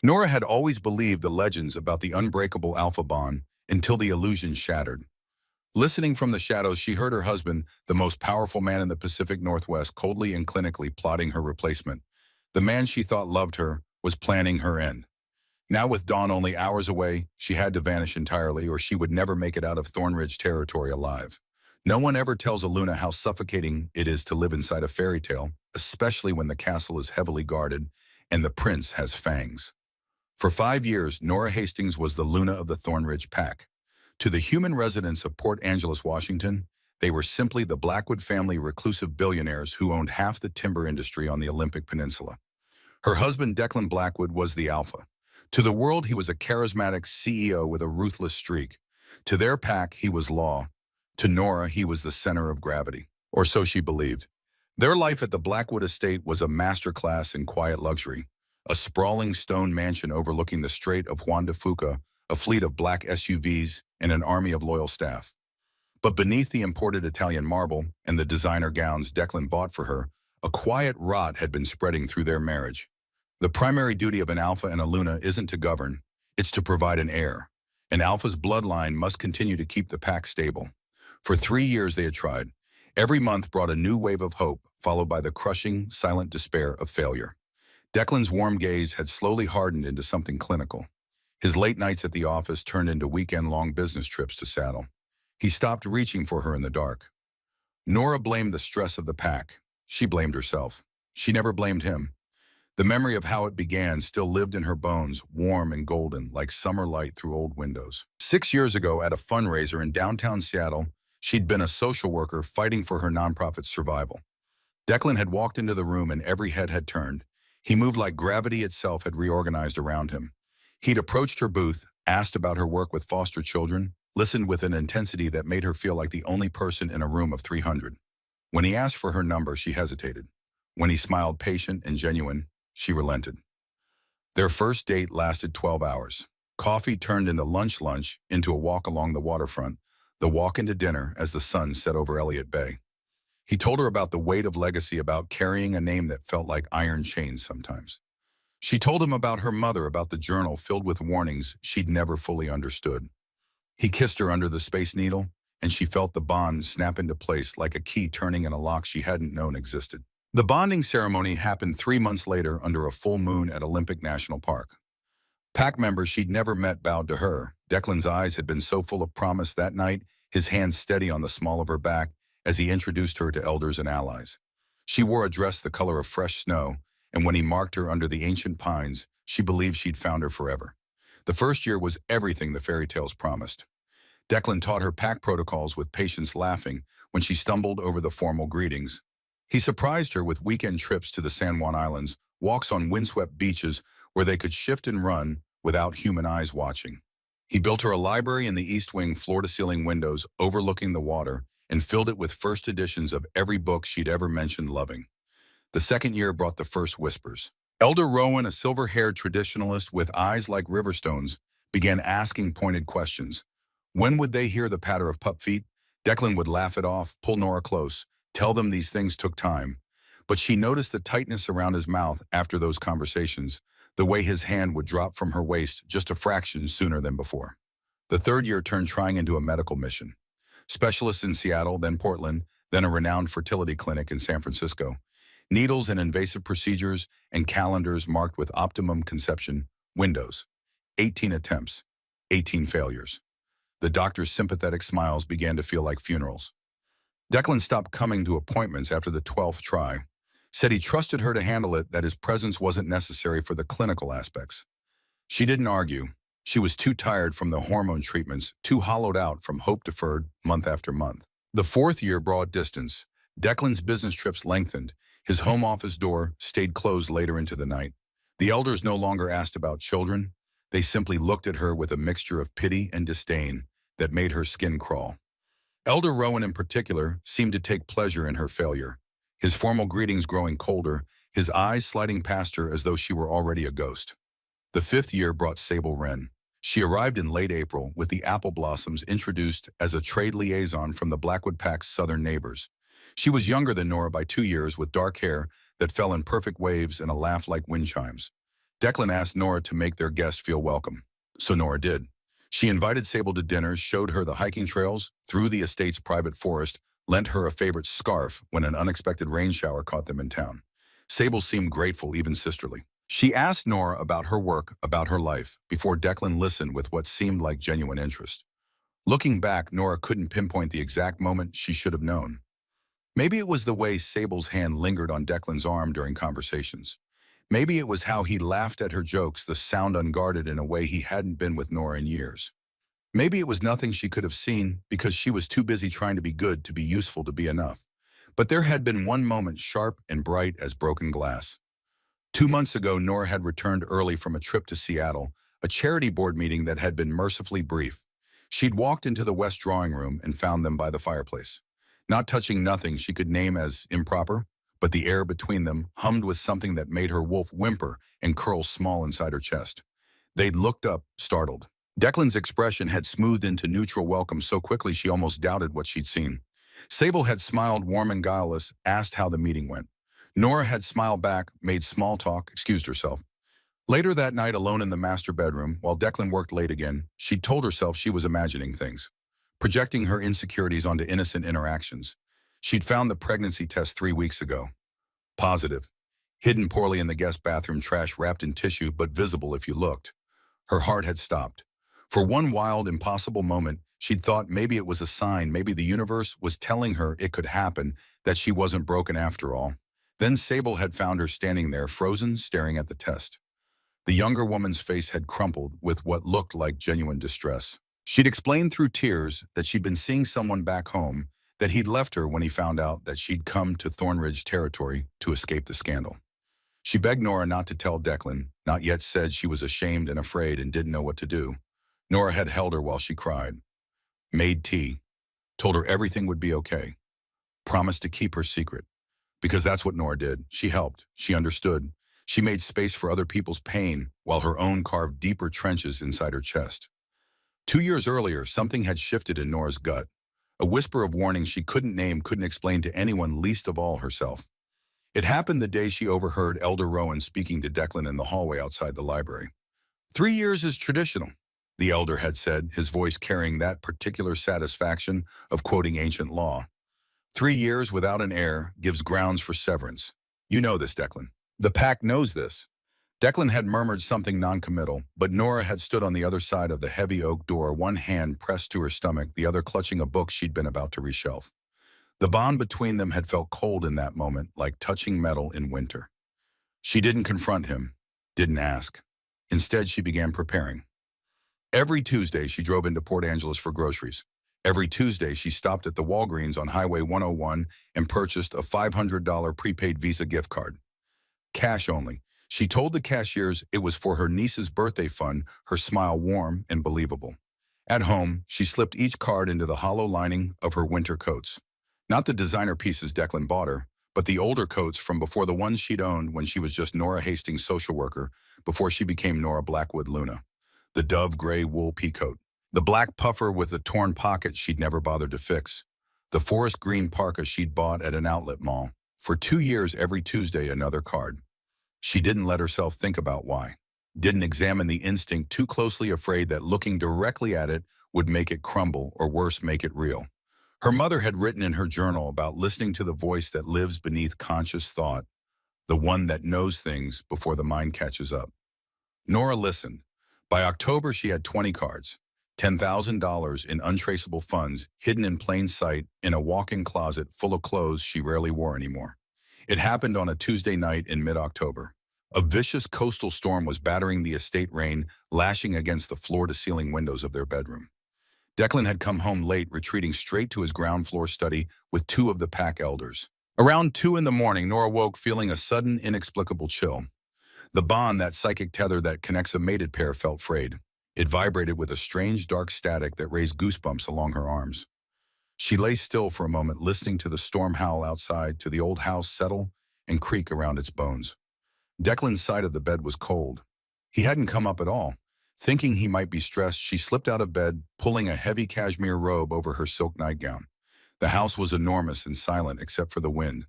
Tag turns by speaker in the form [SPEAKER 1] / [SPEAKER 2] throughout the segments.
[SPEAKER 1] Nora had always believed the legends about the unbreakable alpha bond until the illusion shattered. Listening from the shadows, she heard her husband, the most powerful man in the Pacific Northwest, coldly and clinically plotting her replacement. The man she thought loved her was planning her end. Now, with Dawn only hours away, she had to vanish entirely, or she would never make it out of Thornridge territory alive. No one ever tells Aluna how suffocating it is to live inside a fairy tale, especially when the castle is heavily guarded and the prince has fangs. For 5 years, Nora Hastings was the Luna of the Thornridge Pack. To the human residents of Port Angeles, Washington, they were simply the Blackwood family reclusive billionaires who owned half the timber industry on the Olympic Peninsula. Her husband, Declan Blackwood, was the alpha. To the world, he was a charismatic CEO with a ruthless streak. To their pack, he was law. To Nora, he was the center of gravity. Or so she believed. Their life at the Blackwood estate was a masterclass in quiet luxury. A sprawling stone mansion overlooking the Strait of Juan de Fuca, a fleet of black SUVs, and an army of loyal staff. But beneath the imported Italian marble and the designer gowns Declan bought for her, a quiet rot had been spreading through their marriage. The primary duty of an alpha and a Luna isn't to govern, it's to provide an heir. An alpha's bloodline must continue to keep the pack stable. For 3 years they had tried. Every month brought a new wave of hope, followed by the crushing, silent despair of failure. Declan's warm gaze had slowly hardened into something clinical. His late nights at the office turned into weekend-long business trips to Saddle. He stopped reaching for her in the dark. Nora blamed the stress of the pack. She blamed herself. She never blamed him. The memory of how it began still lived in her bones, warm and golden, like summer light through old windows. 6 years ago, at a fundraiser in downtown Seattle, she'd been a social worker fighting for her nonprofit's survival. Declan had walked into the room and every head had turned. He moved like gravity itself had reorganized around him. He'd approached her booth, asked about her work with foster children, listened with an intensity that made her feel like the only person in a room of 300. When he asked for her number, she hesitated. When he smiled patient and genuine, she relented. Their first date lasted 12 hours. Coffee turned into lunch into a walk along the waterfront, the walk into dinner as the sun set over Elliott Bay. He told her about the weight of legacy, about carrying a name that felt like iron chains sometimes. She told him about her mother, about the journal filled with warnings she'd never fully understood. He kissed her under the Space Needle, and she felt the bond snap into place like a key turning in a lock she hadn't known existed. The bonding ceremony happened 3 months later under a full moon at Olympic National Park. Pack members she'd never met bowed to her. Declan's eyes had been so full of promise that night, his hands steady on the small of her back as he introduced her to elders and allies. She wore a dress the color of fresh snow, and when he marked her under the ancient pines, she believed she'd found her forever. The first year was everything the fairy tales promised. Declan taught her pack protocols with patience, laughing when she stumbled over the formal greetings. He surprised her with weekend trips to the San Juan Islands, walks on windswept beaches where they could shift and run without human eyes watching. He built her a library in the East Wing, floor-to-ceiling windows overlooking the water, and filled it with first editions of every book she'd ever mentioned loving. The second year brought the first whispers. Elder Rowan, a silver-haired traditionalist with eyes like river stones, began asking pointed questions. When would they hear the patter of pup feet? Declan would laugh it off, pull Nora close, tell them these things took time. But she noticed the tightness around his mouth after those conversations, the way his hand would drop from her waist just a fraction sooner than before. The third year turned trying into a medical mission. Specialists in Seattle, then Portland, then a renowned fertility clinic in San Francisco. Needles and invasive procedures and calendars marked with optimum conception windows. 18 attempts, 18 failures. The doctor's sympathetic smiles began to feel like funerals. Declan stopped coming to appointments after the 12th try, said he trusted her to handle it, that his presence wasn't necessary for the clinical aspects. She didn't argue. She was too tired from the hormone treatments, too hollowed out from hope deferred month after month. The fourth year brought distance. Declan's business trips lengthened. His home office door stayed closed later into the night. The elders no longer asked about children. They simply looked at her with a mixture of pity and disdain that made her skin crawl. Elder Rowan in particular seemed to take pleasure in her failure. His formal greetings growing colder, his eyes sliding past her as though she were already a ghost. The fifth year brought Sable Wren. She arrived in late April with the apple blossoms introduced as a trade liaison from the Blackwood Pack's southern neighbors. She was younger than Nora by 2 years, with dark hair that fell in perfect waves and a laugh like wind chimes. Declan asked Nora to make their guest feel welcome. So Nora did. She invited Sable to dinner, showed her the hiking trails, through the estate's private forest, lent her a favorite scarf when an unexpected rain shower caught them in town. Sable seemed grateful, even sisterly. She asked Nora about her work, about her life, before Declan listened with what seemed like genuine interest. Looking back, Nora couldn't pinpoint the exact moment she should have known. Maybe it was the way Sable's hand lingered on Declan's arm during conversations. Maybe it was how he laughed at her jokes, the sound unguarded in a way he hadn't been with Nora in years. Maybe it was nothing she could have seen because she was too busy trying to be good, to be useful, to be enough. But there had been one moment sharp and bright as broken glass. 2 months ago, Nora had returned early from a trip to Seattle, a charity board meeting that had been mercifully brief. She'd walked into the West drawing room and found them by the fireplace. Not touching nothing she could name as improper, but the air between them hummed with something that made her wolf whimper and curl small inside her chest. They'd looked up, startled. Declan's expression had smoothed into neutral welcome so quickly she almost doubted what she'd seen. Sable had smiled warm and guileless, asked how the meeting went. Nora had smiled back, made small talk, excused herself. Later that night, alone in the master bedroom, while Declan worked late again, she'd told herself she was imagining things, projecting her insecurities onto innocent interactions. She'd found the pregnancy test 3 weeks ago. Positive. Hidden poorly in the guest bathroom trash, wrapped in tissue but visible if you looked. Her heart had stopped. For one wild, impossible moment, she'd thought maybe it was a sign, maybe the universe was telling her it could happen, that she wasn't broken after all. Then Sable had found her standing there, frozen, staring at the test. The younger woman's face had crumpled with what looked like genuine distress. She'd explained through tears that she'd been seeing someone back home, that he'd left her when he found out that she'd come to Thornridge territory to escape the scandal. She begged Nora not to tell Declan, not yet said she was ashamed and afraid and didn't know what to do. Nora had held her while she cried, made tea, told her everything would be okay, promised to keep her secret. Because that's what Nora did. She helped. She understood. She made space for other people's pain while her own carved deeper trenches inside her chest. 2 years earlier, something had shifted in Nora's gut. A whisper of warning she couldn't name, couldn't explain to anyone, least of all herself. It happened the day she overheard Elder Rowan speaking to Declan in the hallway outside the library. 3 years is traditional, the elder had said, his voice carrying that particular satisfaction of quoting ancient law. 3 years without an heir gives grounds for severance. You know this, Declan. The pack knows this. Declan had murmured something noncommittal, but Nora had stood on the other side of the heavy oak door, one hand pressed to her stomach, the other clutching a book she'd been about to reshelf. The bond between them had felt cold in that moment, like touching metal in winter. She didn't confront him, didn't ask. Instead, she began preparing. Every Tuesday, she drove into Port Angeles for groceries. Every Tuesday, she stopped at the Walgreens on Highway 101 and purchased a $500 prepaid Visa gift card. Cash only. She told the cashiers it was for her niece's birthday fund, her smile warm and believable. At home, she slipped each card into the hollow lining of her winter coats. Not the designer pieces Declan bought her, but the older coats from before, the ones she'd owned when she was just Nora Hastings' social worker, before she became Nora Blackwood Luna. The dove gray wool peacoat. The black puffer with the torn pocket she'd never bothered to fix. The forest green parka she'd bought at an outlet mall. For 2 years, every Tuesday, another card. She didn't let herself think about why. Didn't examine the instinct too closely, afraid that looking directly at it would make it crumble, or worse, make it real. Her mother had written in her journal about listening to the voice that lives beneath conscious thought, the one that knows things before the mind catches up. Nora listened. By October, she had 20 cards, $10,000 in untraceable funds hidden in plain sight in a walk-in closet full of clothes she rarely wore anymore. It happened on a Tuesday night in mid-October. A vicious coastal storm was battering the estate, rain lashing against the floor-to-ceiling windows of their bedroom. Declan had come home late, retreating straight to his ground-floor study with 2 of the pack elders. Around 2 in the morning, Nora woke feeling a sudden, inexplicable chill. The bond, that psychic tether that connects a mated pair, felt frayed. It vibrated with a strange, dark static that raised goosebumps along her arms. She lay still for a moment, listening to the storm howl outside, to the old house settle and creak around its bones. Declan's side of the bed was cold. He hadn't come up at all. Thinking he might be stressed, she slipped out of bed, pulling a heavy cashmere robe over her silk nightgown. The house was enormous and silent except for the wind.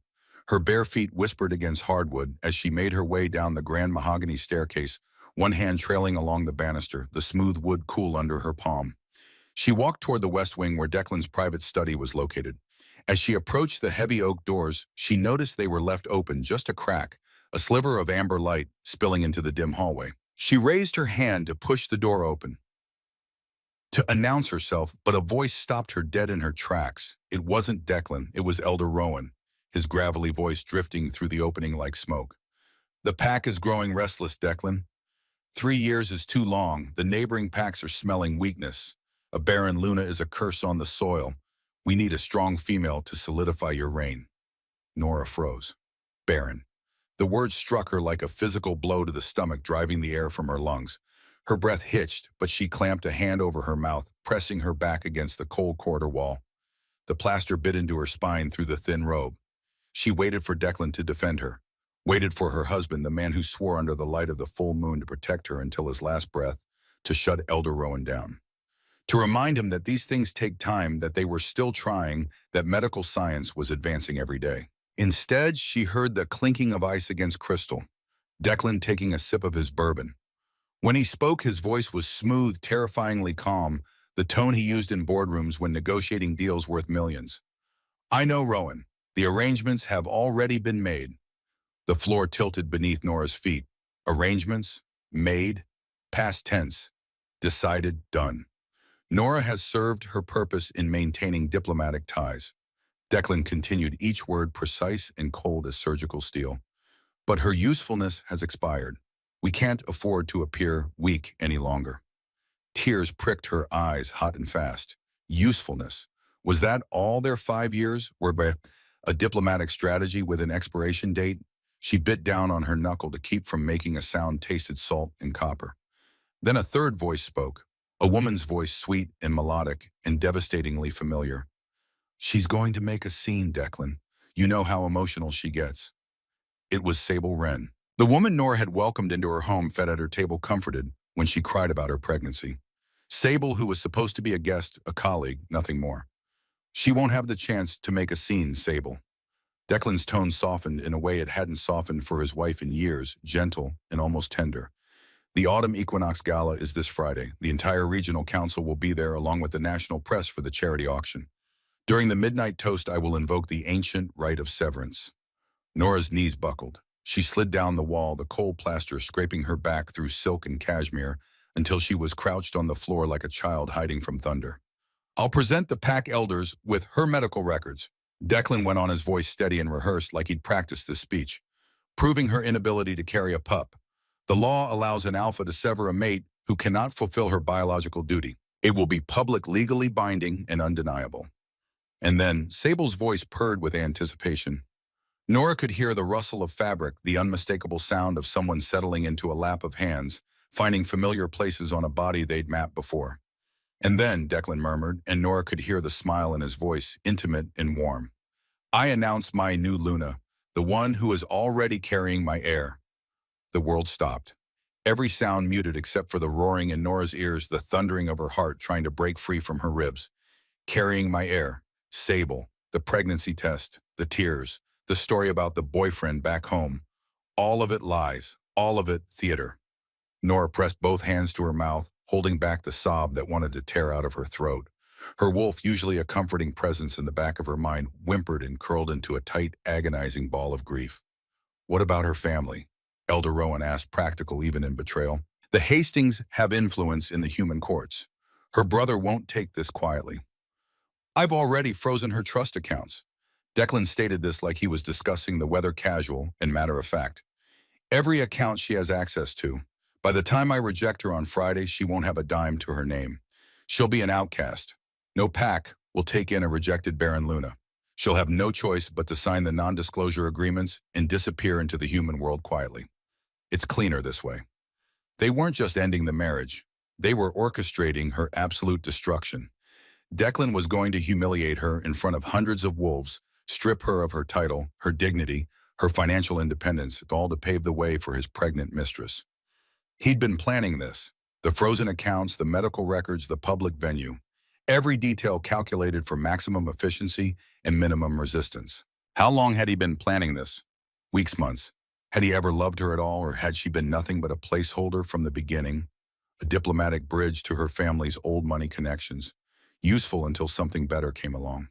[SPEAKER 1] Her bare feet whispered against hardwood as she made her way down the grand mahogany staircase, one hand trailing along the banister, the smooth wood cool under her palm. She walked toward the west wing where Declan's private study was located. As she approached the heavy oak doors, she noticed they were left open just a crack, a sliver of amber light spilling into the dim hallway. She raised her hand to push the door open, to announce herself, but a voice stopped her dead in her tracks. It wasn't Declan, it was Elder Rowan, his gravelly voice drifting through the opening like smoke. "The pack is growing restless, Declan. 3 years is too long. The neighboring packs are smelling weakness. A barren Luna is a curse on the soil. We need a strong female to solidify your reign." Nora froze. Barren. The word struck her like a physical blow to the stomach, driving the air from her lungs. Her breath hitched, but she clamped a hand over her mouth, pressing her back against the cold corridor wall. The plaster bit into her spine through the thin robe. She waited for Declan to defend her, waited for her husband, the man who swore under the light of the full moon to protect her until his last breath, to shut Elder Rowan down. To remind him that these things take time, that they were still trying, that medical science was advancing every day. Instead, she heard the clinking of ice against crystal, Declan taking a sip of his bourbon. When he spoke, his voice was smooth, terrifyingly calm, the tone he used in boardrooms when negotiating deals worth millions. "I know, Rowan. The arrangements have already been made." The floor tilted beneath Nora's feet. Arrangements? Made? Past tense. Decided, done. Nora has served her purpose in maintaining diplomatic ties. Declan continued, each word precise and cold as surgical steel. "But her usefulness has expired. We can't afford to appear weak any longer." Tears pricked her eyes hot and fast. Usefulness. Was that all their 5 years were? By a diplomatic strategy with an expiration date? She bit down on her knuckle to keep from making a sound tasted salt and copper. Then a third voice spoke, a woman's voice, sweet and melodic and devastatingly familiar. "She's going to make a scene, Declan. You know how emotional she gets." It was Sable Wren. The woman Nora had welcomed into her home, fed at her table, comforted when she cried about her pregnancy. Sable, who was supposed to be a guest, a colleague, nothing more. "She won't have the chance to make a scene, Sable." Declan's tone softened in a way it hadn't softened for his wife in years, gentle and almost tender. "The Autumn Equinox Gala is this Friday. The entire regional council will be there along with the national press for the charity auction. During the midnight toast, I will invoke the ancient rite of severance." Nora's knees buckled. She slid down the wall, the cold plaster scraping her back through silk and cashmere until she was crouched on the floor like a child hiding from thunder. "I'll present the pack elders with her medical records." Declan went on, his voice steady and rehearsed like he'd practiced this speech. "Proving her inability to carry a pup. The law allows an alpha to sever a mate who cannot fulfill her biological duty. It will be public, legally binding, and undeniable." And then Sable's voice purred with anticipation. Nora could hear the rustle of fabric, the unmistakable sound of someone settling into a lap of hands, finding familiar places on a body they'd mapped before. "And then," Declan murmured, and Nora could hear the smile in his voice, intimate and warm, "I announce my new Luna, the one who is already carrying my heir." The world stopped. Every sound muted except for the roaring in Nora's ears, the thundering of her heart trying to break free from her ribs. Carrying my heir. Sable. The pregnancy test. The tears. The story about the boyfriend back home. All of it lies. All of it theater. Nora pressed both hands to her mouth, holding back the sob that wanted to tear out of her throat. Her wolf, usually a comforting presence in the back of her mind, whimpered and curled into a tight, agonizing ball of grief. "What about her family?" Elder Rowan asked, practical even in betrayal. "The Hastings have influence in the human courts. Her brother won't take this quietly. I've already frozen her trust accounts." Declan stated this like he was discussing the weather, casual and matter of fact. "Every account she has access to. By the time I reject her on Friday, she won't have a dime to her name. She'll be an outcast. No pack will take in a rejected barren Luna. She'll have no choice but to sign the non-disclosure agreements and disappear into the human world quietly. It's cleaner this way." They weren't just ending the marriage. They were orchestrating her absolute destruction. Declan was going to humiliate her in front of hundreds of wolves, strip her of her title, her dignity, her financial independence, all to pave the way for his pregnant mistress. He'd been planning this. The frozen accounts, the medical records, the public venue. Every detail calculated for maximum efficiency and minimum resistance. How long had he been planning this? Weeks, months. Had he ever loved her at all, or had she been nothing but a placeholder from the beginning? A diplomatic bridge to her family's old money connections, useful until something better came along.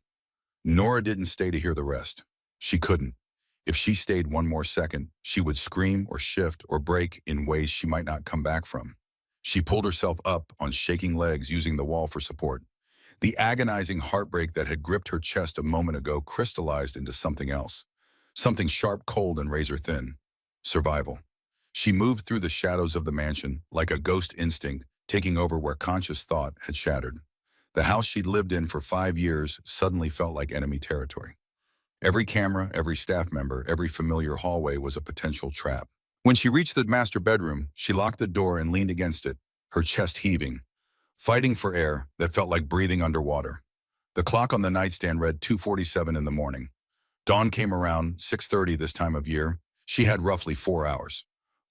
[SPEAKER 1] Nora didn't stay to hear the rest. She couldn't. If she stayed one more second, she would scream or shift or break in ways she might not come back from. She pulled herself up on shaking legs, using the wall for support. The agonizing heartbreak that had gripped her chest a moment ago crystallized into something else. Something sharp, cold, and razor-thin. Survival. She moved through the shadows of the mansion, like a ghost instinct, taking over where conscious thought had shattered. The house she'd lived in for 5 years suddenly felt like enemy territory. Every camera, every staff member, every familiar hallway was a potential trap. When she reached the master bedroom, she locked the door and leaned against it, her chest heaving, fighting for air that felt like breathing underwater. The clock on the nightstand read 2:47 in the morning. Dawn came around 6:30 this time of year. She had roughly 4 hours.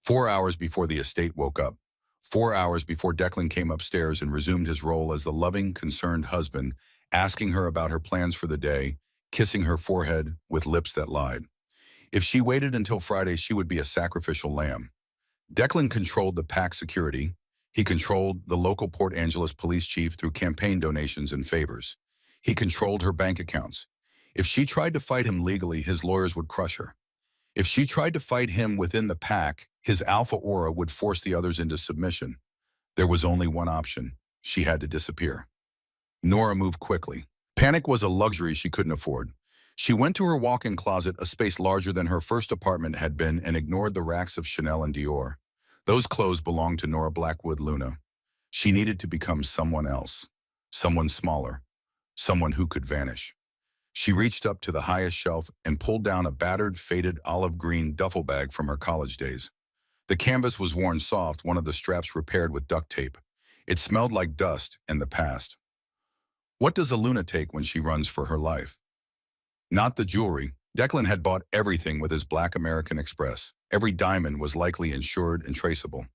[SPEAKER 1] 4 hours before the estate woke up. 4 hours before Declan came upstairs and resumed his role as the loving, concerned husband, asking her about her plans for the day, kissing her forehead with lips that lied. If she waited until Friday, she would be a sacrificial lamb. Declan controlled the PAC security. He controlled the local Port Angeles police chief through campaign donations and favors. He controlled her bank accounts. If she tried to fight him legally, his lawyers would crush her. If she tried to fight him within the PAC, his alpha aura would force the others into submission. There was only one option. She had to disappear. Nora moved quickly. Panic was a luxury she couldn't afford. She went to her walk-in closet, a space larger than her first apartment had been, and ignored the racks of Chanel and Dior. Those clothes belonged to Nora Blackwood Luna. She needed to become someone else. Someone smaller. Someone who could vanish. She reached up to the highest shelf and pulled down a battered, faded olive green duffel bag from her college days. The canvas was worn soft, one of the straps repaired with duct tape. It smelled like dust and the past. What does a Luna take when she runs for her life? Not the jewelry. Declan had bought everything with his Black American Express. Every diamond was likely insured and traceable.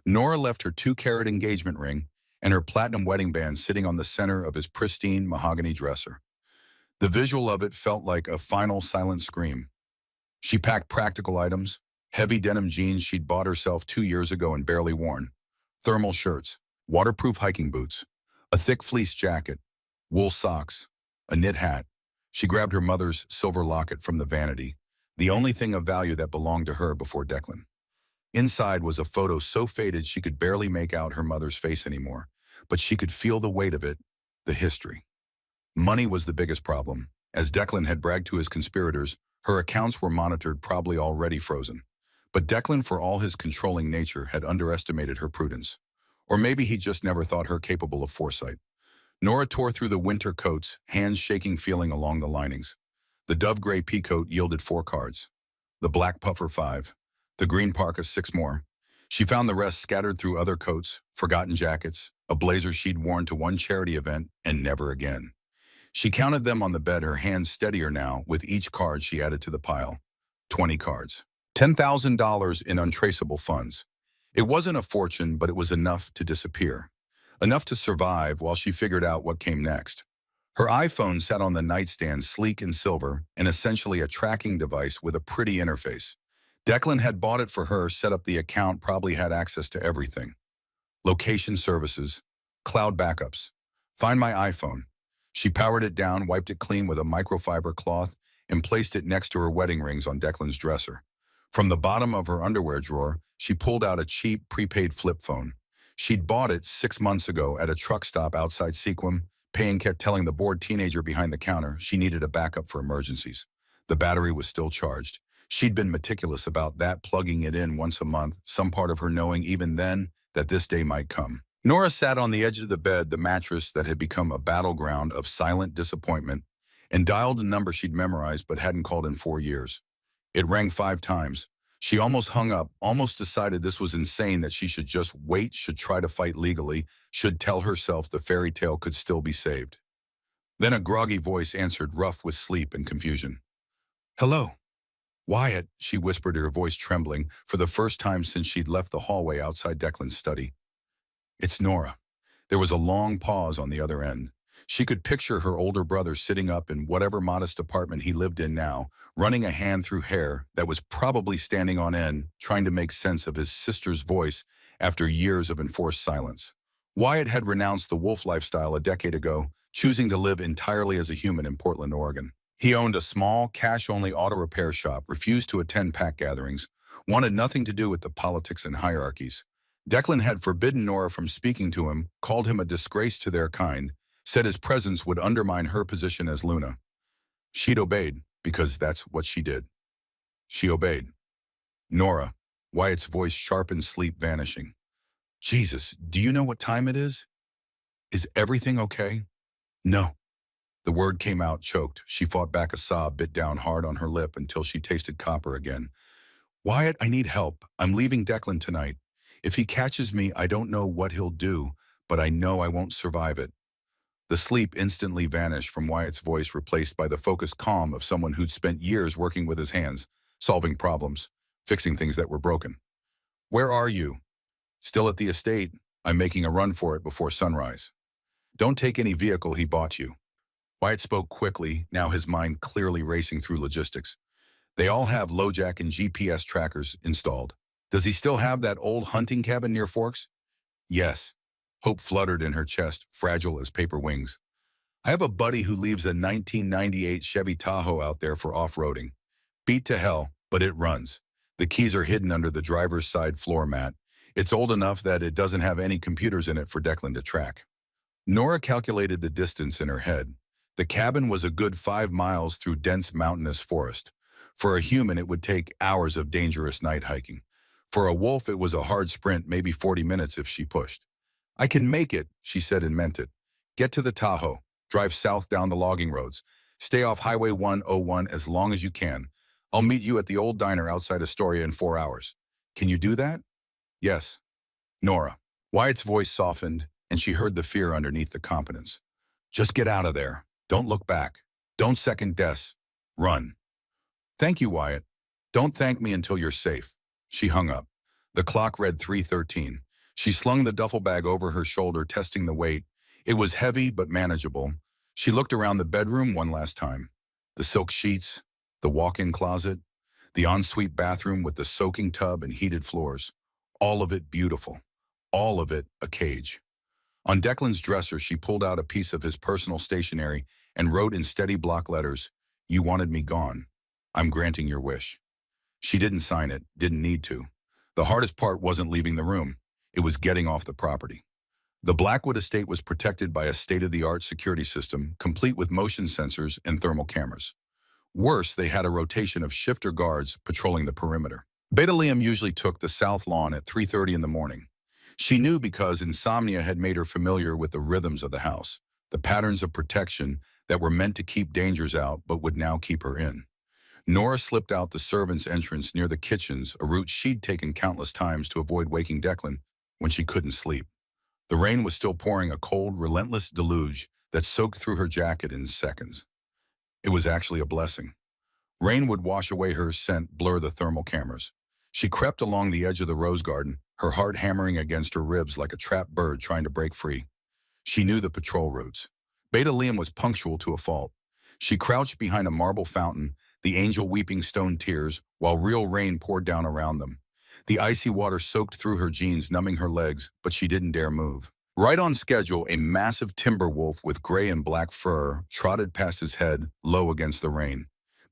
[SPEAKER 1] Nora left her 2-carat engagement ring and her platinum wedding band sitting on the center of his pristine mahogany dresser. The visual of it felt like a final silent scream. She packed practical items, heavy denim jeans she'd bought herself 2 years ago and barely worn, thermal shirts, waterproof hiking boots, a thick fleece jacket, wool socks, a knit hat. She grabbed her mother's silver locket from the vanity, the only thing of value that belonged to her before Declan. Inside was a photo so faded she could barely make out her mother's face anymore, but she could feel the weight of it, the history. Money was the biggest problem. As Declan had bragged to his conspirators, her accounts were monitored, probably already frozen. But Declan, for all his controlling nature, had underestimated her prudence. Or maybe he just never thought her capable of foresight. Nora tore through the winter coats, hands shaking, feeling along the linings. The dove gray peacoat yielded 4 cards. The black puffer 5. The green parka 6 more. She found the rest scattered through other coats, forgotten jackets, a blazer she'd worn to one charity event, and never again. She counted them on the bed, her hands steadier now with each card she added to the pile. 20 cards. $10,000 in untraceable funds. It wasn't a fortune, but it was enough to disappear. Enough to survive while she figured out what came next. Her iPhone sat on the nightstand, sleek and silver, and essentially a tracking device with a pretty interface. Declan had bought it for her, set up the account, probably had access to everything. Location services, cloud backups. Find my iPhone. She powered it down, wiped it clean with a microfiber cloth, and placed it next to her wedding rings on Declan's dresser. From the bottom of her underwear drawer, she pulled out a cheap, prepaid flip phone. She'd bought it 6 months ago at a truck stop outside Sequim. Payne kept telling the bored teenager behind the counter she needed a backup for emergencies. The battery was still charged. She'd been meticulous about that, plugging it in once a month, some part of her knowing even then that this day might come. Nora sat on the edge of the bed, the mattress that had become a battleground of silent disappointment, and dialed a number she'd memorized but hadn't called in 4 years. It rang 5 times. She almost hung up, almost decided this was insane, that she should just wait, should try to fight legally, should tell herself the fairy tale could still be saved. Then a groggy voice answered, rough with sleep and confusion. "Hello." "Wyatt," she whispered, her voice trembling, for the first time since she'd left the hallway outside Declan's study. "It's Nora." There was a long pause on the other end. She could picture her older brother sitting up in whatever modest apartment he lived in now, running a hand through hair that was probably standing on end, trying to make sense of his sister's voice after years of enforced silence. Wyatt had renounced the wolf lifestyle a decade ago, choosing to live entirely as a human in Portland, Oregon. He owned a small, cash-only auto repair shop, refused to attend pack gatherings, wanted nothing to do with the politics and hierarchies. Declan had forbidden Nora from speaking to him, called him a disgrace to their kind, said his presence would undermine her position as Luna. She'd obeyed, because that's what she did. She obeyed. Nora, Wyatt's voice sharp in sleep vanishing. Jesus, do you know what time it is? Is everything okay? No. The word came out choked. She fought back a sob, bit down hard on her lip until she tasted copper again. Wyatt, I need help. I'm leaving Declan tonight. If he catches me, I don't know what he'll do, but I know I won't survive it. The sleep instantly vanished from Wyatt's voice, replaced by the focused calm of someone who'd spent years working with his hands, solving problems, fixing things that were broken. Where are you? Still at the estate. I'm making a run for it before sunrise. Don't take any vehicle he bought you. Wyatt spoke quickly, now his mind clearly racing through logistics. They all have LoJack and GPS trackers installed. Does he still have that old hunting cabin near Forks? Yes. Hope fluttered in her chest, fragile as paper wings. I have a buddy who leaves a 1998 Chevy Tahoe out there for off-roading. Beat to hell, but it runs. The keys are hidden under the driver's side floor mat. It's old enough that it doesn't have any computers in it for Declan to track. Nora calculated the distance in her head. The cabin was a good 5 miles through dense mountainous forest. For a human, it would take hours of dangerous night hiking. For a wolf, it was a hard sprint, maybe 40 minutes if she pushed. I can make it, she said and meant it. Get to the Tahoe. Drive south down the logging roads. Stay off Highway 101 as long as you can. I'll meet you at the old diner outside Astoria in 4 hours. Can you do that? Yes. Nora. Wyatt's voice softened, and she heard the fear underneath the competence. Just get out of there. Don't look back. Don't second guess. Run. Thank you, Wyatt. Don't thank me until you're safe. She hung up. The clock read 3:13. She slung the duffel bag over her shoulder, testing the weight. It was heavy but manageable. She looked around the bedroom one last time. The silk sheets, the walk-in closet, the ensuite bathroom with the soaking tub and heated floors. All of it beautiful. All of it a cage. On Declan's dresser, she pulled out a piece of his personal stationery and wrote in steady block letters, "You wanted me gone. I'm granting your wish." She didn't sign it, didn't need to. The hardest part wasn't leaving the room. It was getting off the property. The Blackwood estate was protected by a state-of-the-art security system, complete with motion sensors and thermal cameras. Worse, they had a rotation of shifter guards patrolling the perimeter. Beta Liam usually took the south lawn at 3:30 in the morning. She knew because insomnia had made her familiar with the rhythms of the house, the patterns of protection that were meant to keep dangers out but would now keep her in. Nora slipped out the servants' entrance near the kitchens, a route she'd taken countless times to avoid waking Declan when she couldn't sleep. The rain was still pouring, a cold, relentless deluge that soaked through her jacket in seconds. It was actually a blessing. Rain would wash away her scent, blur the thermal cameras. She crept along the edge of the rose garden, her heart hammering against her ribs like a trapped bird trying to break free. She knew the patrol routes. Beta Liam was punctual to a fault. She crouched behind a marble fountain, the angel weeping stone tears, while real rain poured down around them. The icy water soaked through her jeans, numbing her legs, but she didn't dare move. Right on schedule, a massive timber wolf with gray and black fur trotted past his head, low against the rain.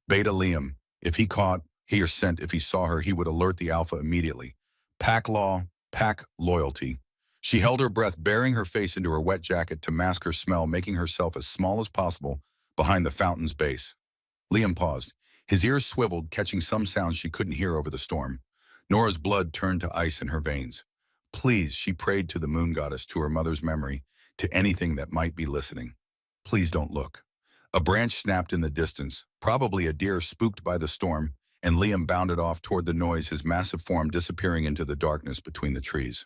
[SPEAKER 1] Beta Liam. If he caught, or scent, if he saw her, he would alert the alpha immediately. Pack law, pack loyalty. She held her breath, burying her face into her wet jacket to mask her smell, making herself as small as possible behind the fountain's base. Liam paused. His ears swiveled, catching some sounds she couldn't hear over the storm. Nora's blood turned to ice in her veins. Please, she prayed to the moon goddess, to her mother's memory, to anything that might be listening. Please don't look. A branch snapped in the distance, probably a deer spooked by the storm, and Liam bounded off toward the noise, his massive form disappearing into the darkness between the trees.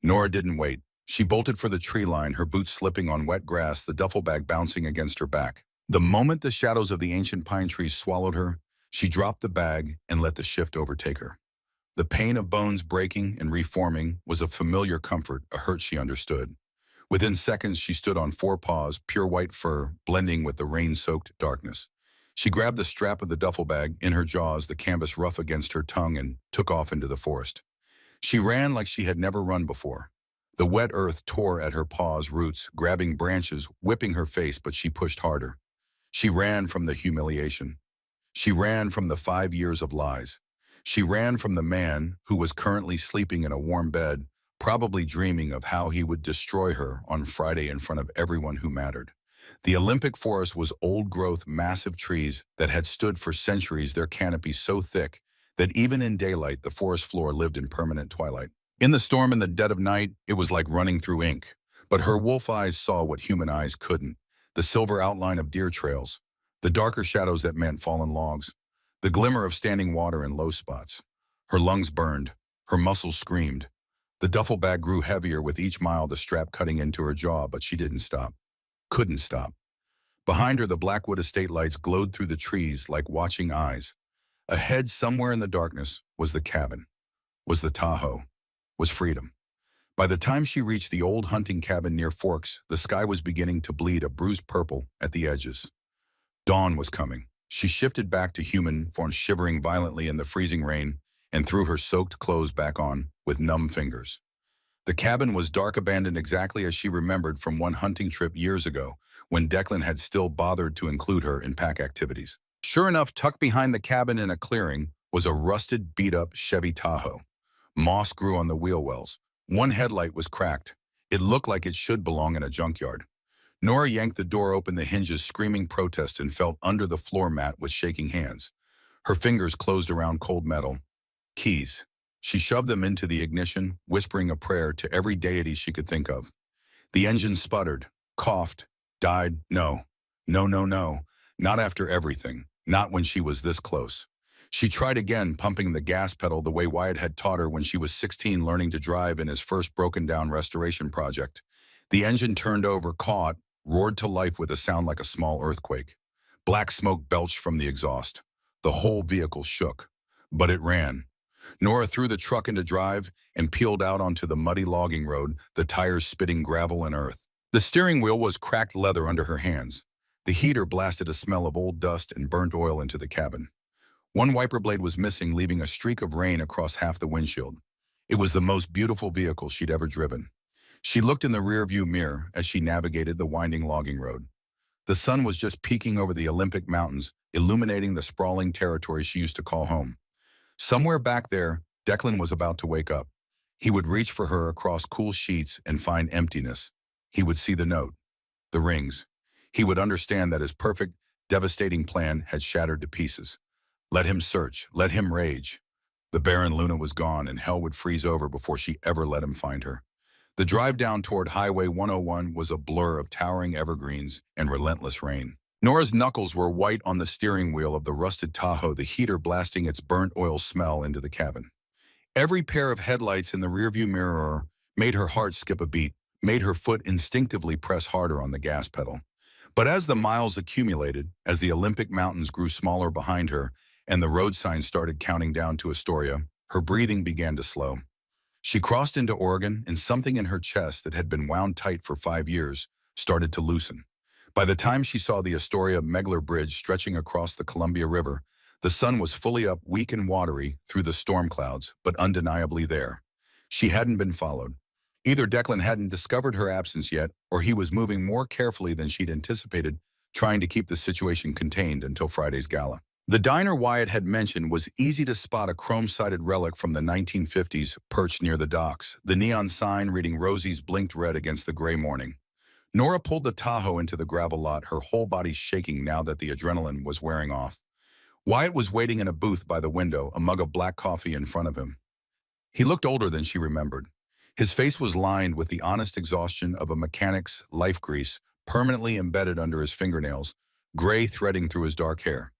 [SPEAKER 1] Nora didn't wait. She bolted for the tree line, her boots slipping on wet grass, the duffel bag bouncing against her back. The moment the shadows of the ancient pine trees swallowed her, she dropped the bag and let the shift overtake her. The pain of bones breaking and reforming was a familiar comfort, a hurt she understood. Within seconds, she stood on four paws, pure white fur, blending with the rain-soaked darkness. She grabbed the strap of the duffel bag in her jaws, the canvas rough against her tongue, and took off into the forest. She ran like she had never run before. The wet earth tore at her paws' roots, grabbing branches, whipping her face, but she pushed harder. She ran from the humiliation. She ran from the 5 years of lies. She ran from the man who was currently sleeping in a warm bed, probably dreaming of how he would destroy her on Friday in front of everyone who mattered. The Olympic forest was old-growth, massive trees that had stood for centuries, their canopy so thick that even in daylight the forest floor lived in permanent twilight. In the storm in the dead of night, it was like running through ink. But her wolf eyes saw what human eyes couldn't: the silver outline of deer trails, the darker shadows that meant fallen logs, the glimmer of standing water in low spots. Her lungs burned. Her muscles screamed. The duffel bag grew heavier with each mile, the strap cutting into her jaw, but she didn't stop. Couldn't stop. Behind her, the Blackwood estate lights glowed through the trees like watching eyes. Ahead, somewhere in the darkness, was the cabin, was the Tahoe, was freedom. By the time she reached the old hunting cabin near Forks, the sky was beginning to bleed a bruised purple at the edges. Dawn was coming. She shifted back to human form, shivering violently in the freezing rain, and threw her soaked clothes back on with numb fingers. The cabin was dark, abandoned, exactly as she remembered from one hunting trip years ago, when Declan had still bothered to include her in pack activities. Sure enough, tucked behind the cabin in a clearing was a rusted, beat-up Chevy Tahoe. Moss grew on the wheel wells. One headlight was cracked. It looked like it should belong in a junkyard. Nora yanked the door open, the hinges screaming protest, and felt under the floor mat with shaking hands. Her fingers closed around cold metal. Keys. She shoved them into the ignition, whispering a prayer to every deity she could think of. The engine sputtered, coughed, died. No, no, no, no. Not after everything. Not when she was this close. She tried again, pumping the gas pedal the way Wyatt had taught her when she was 16, learning to drive in his first broken-down restoration project. The engine turned over, caught, roared to life with a sound like a small earthquake. Black smoke belched from the exhaust. The whole vehicle shook. But it ran. Nora threw the truck into drive and peeled out onto the muddy logging road, the tires spitting gravel and earth. The steering wheel was cracked leather under her hands. The heater blasted a smell of old dust and burnt oil into the cabin. One wiper blade was missing, leaving a streak of rain across half the windshield. It was the most beautiful vehicle she'd ever driven. She looked in the rearview mirror as she navigated the winding logging road. The sun was just peeking over the Olympic Mountains, illuminating the sprawling territory she used to call home. Somewhere back there, Declan was about to wake up. He would reach for her across cool sheets and find emptiness. He would see the note, the rings. He would understand that his perfect, devastating plan had shattered to pieces. Let him search, let him rage. The barren Luna was gone, and hell would freeze over before she ever let him find her. The drive down toward Highway 101 was a blur of towering evergreens and relentless rain. Nora's knuckles were white on the steering wheel of the rusted Tahoe, the heater blasting its burnt oil smell into the cabin. Every pair of headlights in the rearview mirror made her heart skip a beat, made her foot instinctively press harder on the gas pedal. But as the miles accumulated, as the Olympic Mountains grew smaller behind her, and the road signs started counting down to Astoria, her breathing began to slow. She crossed into Oregon, and something in her chest that had been wound tight for 5 years started to loosen. By the time she saw the Astoria-Megler Bridge stretching across the Columbia River, the sun was fully up, weak and watery through the storm clouds, but undeniably there. She hadn't been followed. Either Declan hadn't discovered her absence yet, or he was moving more carefully than she'd anticipated, trying to keep the situation contained until Friday's gala. The diner Wyatt had mentioned was easy to spot, a chrome-sided relic from the 1950s perched near the docks. The neon sign reading Rosie's blinked red against the gray morning. Nora pulled the Tahoe into the gravel lot, her whole body shaking now that the adrenaline was wearing off. Wyatt was waiting in a booth by the window, a mug of black coffee in front of him. He looked older than she remembered. His face was lined with the honest exhaustion of a mechanic's life grease, permanently embedded under his fingernails, gray threading through his dark hair.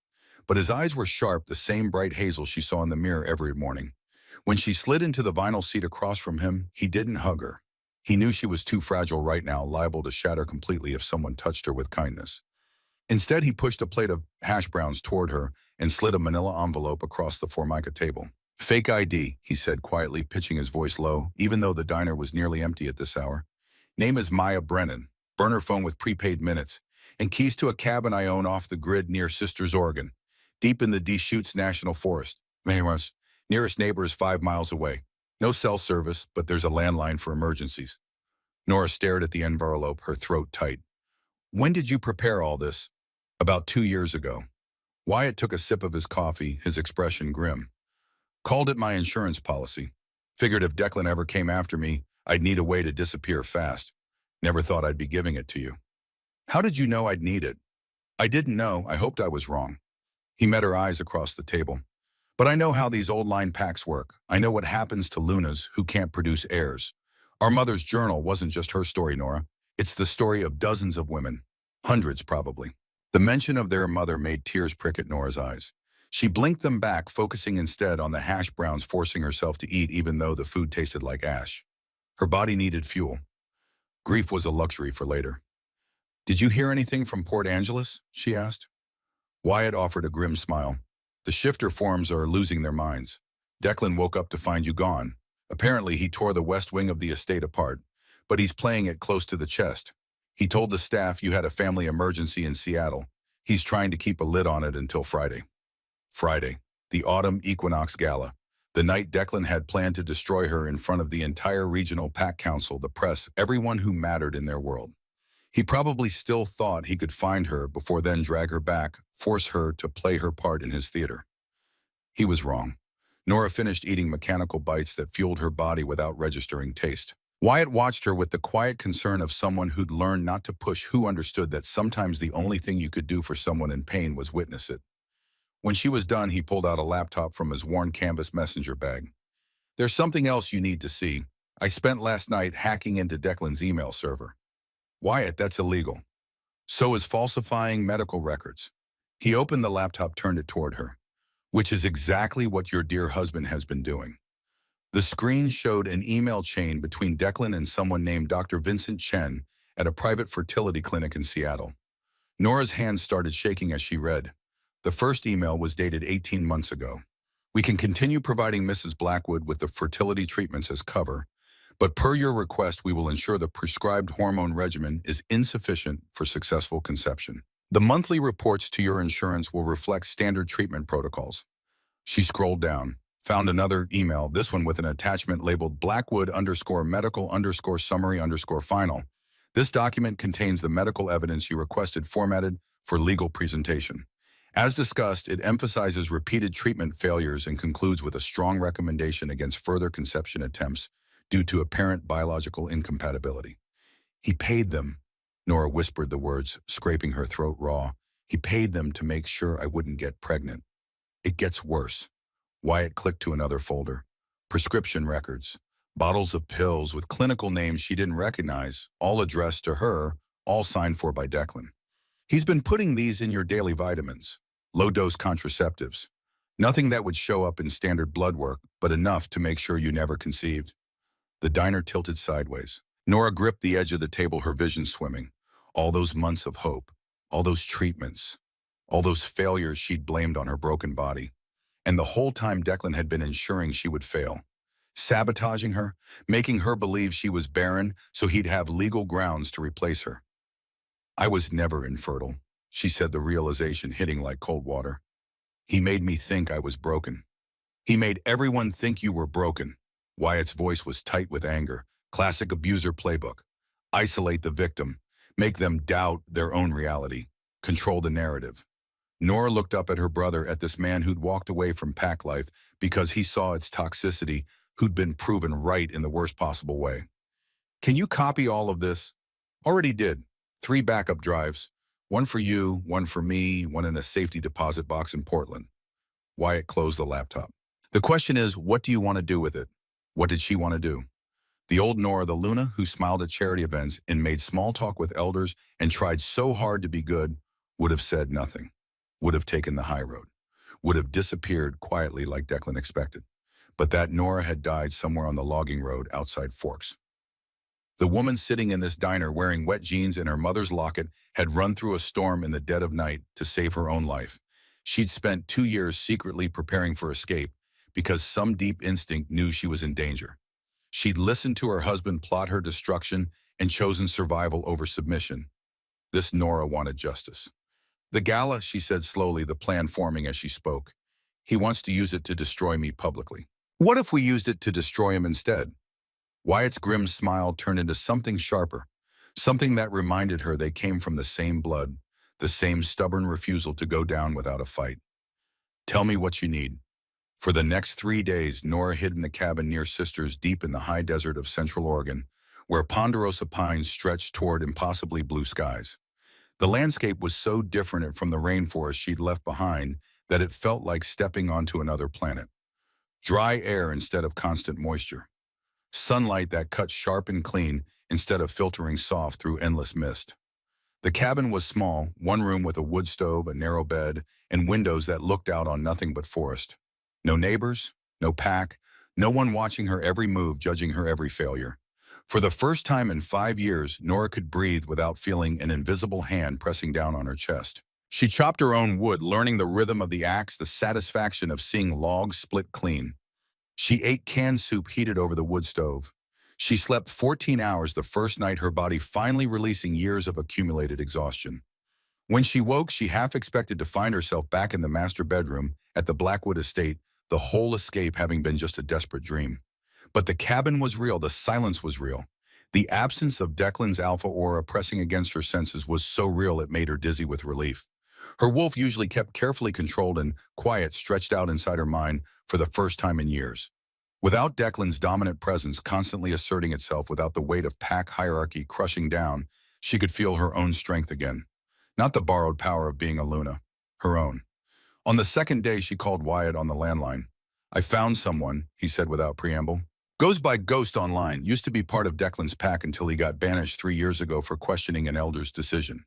[SPEAKER 1] But his eyes were sharp, the same bright hazel she saw in the mirror every morning. When she slid into the vinyl seat across from him, he didn't hug her. He knew she was too fragile right now, liable to shatter completely if someone touched her with kindness. Instead, he pushed a plate of hash browns toward her and slid a manila envelope across the Formica table. "Fake ID," he said quietly, pitching his voice low, even though the diner was nearly empty at this hour. Name is Maya Brennan. Burner phone with prepaid minutes. And keys to a cabin I own off the grid near Sisters, Oregon. Deep in the Deschutes National Forest. Mayros. Nearest neighbor is 5 miles away. No cell service, but there's a landline for emergencies. Nora stared at the envelope, her throat tight. When did you prepare all this? About 2 years ago. Wyatt took a sip of his coffee, his expression grim. Called it my insurance policy. Figured if Declan ever came after me, I'd need a way to disappear fast. Never thought I'd be giving it to you. How did you know I'd need it? I didn't know. I hoped I was wrong. He met her eyes across the table. But I know how these old line packs work. I know what happens to Lunas who can't produce heirs. Our mother's journal wasn't just her story, Nora. It's the story of dozens of women. Hundreds, probably. The mention of their mother made tears prick at Nora's eyes. She blinked them back, focusing instead on the hash browns, forcing herself to eat even though the food tasted like ash. Her body needed fuel. Grief was a luxury for later. Did you hear anything from Port Angeles? She asked. Wyatt offered a grim smile. The shifter forms are losing their minds. Declan woke up to find you gone. Apparently, he tore the west wing of the estate apart, but he's playing it close to the chest. He told the staff you had a family emergency in Seattle. He's trying to keep a lid on it until Friday. Friday, the autumn equinox gala. The night Declan had planned to destroy her in front of the entire regional pack council, the press, everyone who mattered in their world. He probably still thought he could find her before then drag her back, force her to play her part in his theater. He was wrong. Nora finished eating mechanical bites that fueled her body without registering taste. Wyatt watched her with the quiet concern of someone who'd learned not to push, who understood that sometimes the only thing you could do for someone in pain was witness it. When she was done, he pulled out a laptop from his worn canvas messenger bag. There's something else you need to see. I spent last night hacking into Declan's email server. Wyatt, that's illegal. So is falsifying medical records. He opened the laptop, turned it toward her. Which is exactly what your dear husband has been doing. The screen showed an email chain between Declan and someone named Dr. Vincent Chen at a private fertility clinic in Seattle. Nora's hands started shaking as she read. The first email was dated 18 months ago. We can continue providing Mrs. Blackwood with the fertility treatments as cover, but per your request, we will ensure the prescribed hormone regimen is insufficient for successful conception. The monthly reports to your insurance will reflect standard treatment protocols. She scrolled down, found another email, this one with an attachment labeled Blackwood_medical_summary_final. This document contains the medical evidence you requested formatted for legal presentation. As discussed, it emphasizes repeated treatment failures and concludes with a strong recommendation against further conception attempts due to apparent biological incompatibility. He paid them. Nora whispered the words, scraping her throat raw. He paid them to make sure I wouldn't get pregnant. It gets worse. Wyatt clicked to another folder. Prescription records. Bottles of pills with clinical names she didn't recognize, all addressed to her, all signed for by Declan. He's been putting these in your daily vitamins. Low-dose contraceptives. Nothing that would show up in standard blood work, but enough to make sure you never conceived. The diner tilted sideways. Nora gripped the edge of the table, her vision swimming. All those months of hope, all those treatments, all those failures she'd blamed on her broken body. And the whole time Declan had been ensuring she would fail. Sabotaging her, making her believe she was barren so he'd have legal grounds to replace her. I was never infertile, she said, the realization hitting like cold water. He made me think I was broken. He made everyone think you were broken. Wyatt's voice was tight with anger. Classic abuser playbook. Isolate the victim. Make them doubt their own reality. Control the narrative. Nora looked up at her brother, at this man who'd walked away from pack life because he saw its toxicity, who'd been proven right in the worst possible way. Can you copy all of this? Already did. 3 backup drives. One for you, one for me, one in a safety deposit box in Portland. Wyatt closed the laptop. The question is, what do you want to do with it? What did she want to do? The old Nora, the Luna, who smiled at charity events and made small talk with elders and tried so hard to be good, would have said nothing, would have taken the high road, would have disappeared quietly like Declan expected. But that Nora had died somewhere on the logging road outside Forks. The woman sitting in this diner wearing wet jeans and her mother's locket had run through a storm in the dead of night to save her own life. She'd spent 2 years secretly preparing for escape because some deep instinct knew she was in danger. She'd listened to her husband plot her destruction and chosen survival over submission. This Nora wanted justice. The gala, she said slowly, the plan forming as she spoke. He wants to use it to destroy me publicly. What if we used it to destroy him instead? Wyatt's grim smile turned into something sharper, something that reminded her they came from the same blood, the same stubborn refusal to go down without a fight. Tell me what you need. For the next 3 days, Nora hid in the cabin near Sisters deep in the high desert of Central Oregon, where ponderosa pines stretched toward impossibly blue skies. The landscape was so different from the rainforest she'd left behind that it felt like stepping onto another planet. Dry air instead of constant moisture. Sunlight that cut sharp and clean instead of filtering soft through endless mist. The cabin was small, one room with a wood stove, a narrow bed, and windows that looked out on nothing but forest. No neighbors, no pack, no one watching her every move, judging her every failure. For the first time in 5 years, Nora could breathe without feeling an invisible hand pressing down on her chest. She chopped her own wood, learning the rhythm of the axe, the satisfaction of seeing logs split clean. She ate canned soup heated over the wood stove. She slept 14 hours the first night, her body finally releasing years of accumulated exhaustion. When she woke, she half expected to find herself back in the master bedroom at the Blackwood estate, the whole escape having been just a desperate dream. But the cabin was real, the silence was real. The absence of Declan's alpha aura pressing against her senses was so real it made her dizzy with relief. Her wolf, usually kept carefully controlled and quiet, stretched out inside her mind for the first time in years. Without Declan's dominant presence constantly asserting itself, without the weight of pack hierarchy crushing down, she could feel her own strength again. Not the borrowed power of being a Luna, her own. On the second day, she called Wyatt on the landline. "I found someone," he said without preamble. Goes by Ghost online, used to be part of Declan's pack until he got banished 3 years ago for questioning an elder's decision.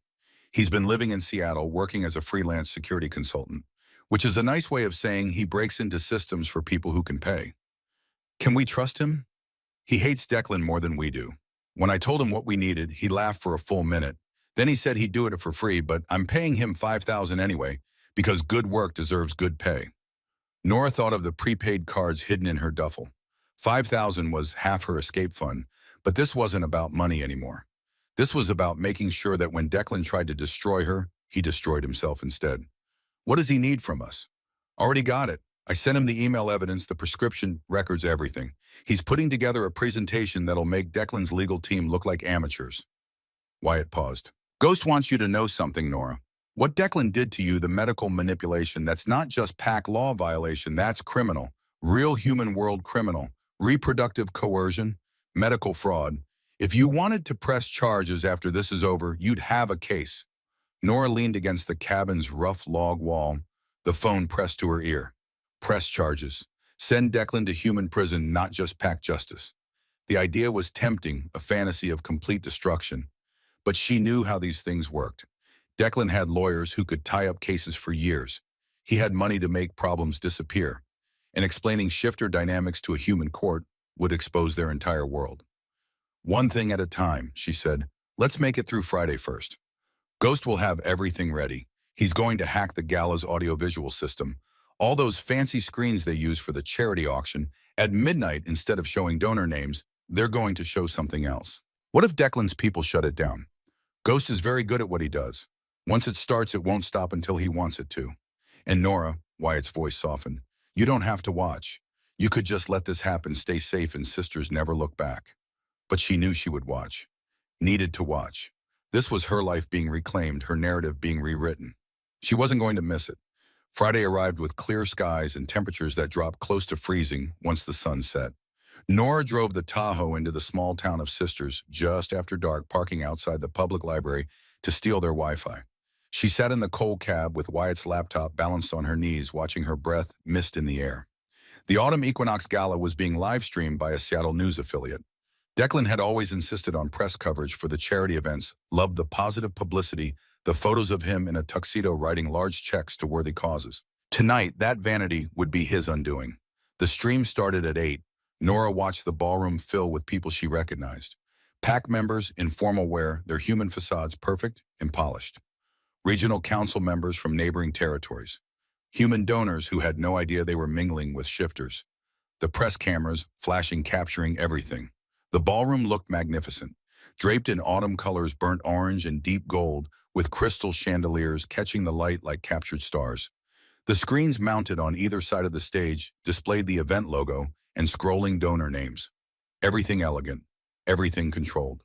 [SPEAKER 1] He's been living in Seattle, working as a freelance security consultant, which is a nice way of saying he breaks into systems for people who can pay. Can we trust him? He hates Declan more than we do. When I told him what we needed, he laughed for a full minute. Then he said he'd do it for free, but I'm paying him $5,000 anyway, because good work deserves good pay. Nora thought of the prepaid cards hidden in her duffel. $5,000 was half her escape fund, but this wasn't about money anymore. This was about making sure that when Declan tried to destroy her, he destroyed himself instead. What does he need from us? Already got it. I sent him the email evidence, the prescription, records, everything. He's putting together a presentation that'll make Declan's legal team look like amateurs. Wyatt paused. Ghost wants you to know something, Nora. What Declan did to you, the medical manipulation, that's not just pack law violation, that's criminal. Real human world criminal. Reproductive coercion, medical fraud. If you wanted to press charges after this is over, you'd have a case. Nora leaned against the cabin's rough log wall, the phone pressed to her ear. Press charges. Send Declan to human prison, not just pack justice. The idea was tempting, a fantasy of complete destruction. But she knew how these things worked. Declan had lawyers who could tie up cases for years. He had money to make problems disappear. And explaining shifter dynamics to a human court would expose their entire world. One thing at a time, she said. Let's make it through Friday first. Ghost will have everything ready. He's going to hack the gala's audiovisual system. All those fancy screens they use for the charity auction. At midnight, instead of showing donor names, they're going to show something else. What if Declan's people shut it down? Ghost is very good at what he does. Once it starts, it won't stop until he wants it to. And Nora, Wyatt's voice softened, you don't have to watch. You could just let this happen, stay safe, and Sisters never look back. But she knew she would watch. Needed to watch. This was her life being reclaimed, her narrative being rewritten. She wasn't going to miss it. Friday arrived with clear skies and temperatures that dropped close to freezing once the sun set. Nora drove the Tahoe into the small town of Sisters just after dark, parking outside the public library to steal their Wi-Fi. She sat in the cold cab with Wyatt's laptop balanced on her knees, watching her breath mist in the air. The Autumn Equinox Gala was being live-streamed by a Seattle news affiliate. Declan had always insisted on press coverage for the charity events, loved the positive publicity, the photos of him in a tuxedo writing large checks to worthy causes. Tonight, that vanity would be his undoing. The stream started at 8. Nora watched the ballroom fill with people she recognized. PAC members in formal wear, their human facades perfect and polished. Regional council members from neighboring territories. Human donors who had no idea they were mingling with shifters. The press cameras flashing, capturing everything. The ballroom looked magnificent. draped in autumn colors burnt orange and deep gold, with crystal chandeliers catching the light like captured stars. The screens mounted on either side of the stage displayed the event logo and scrolling donor names. Everything elegant, everything controlled.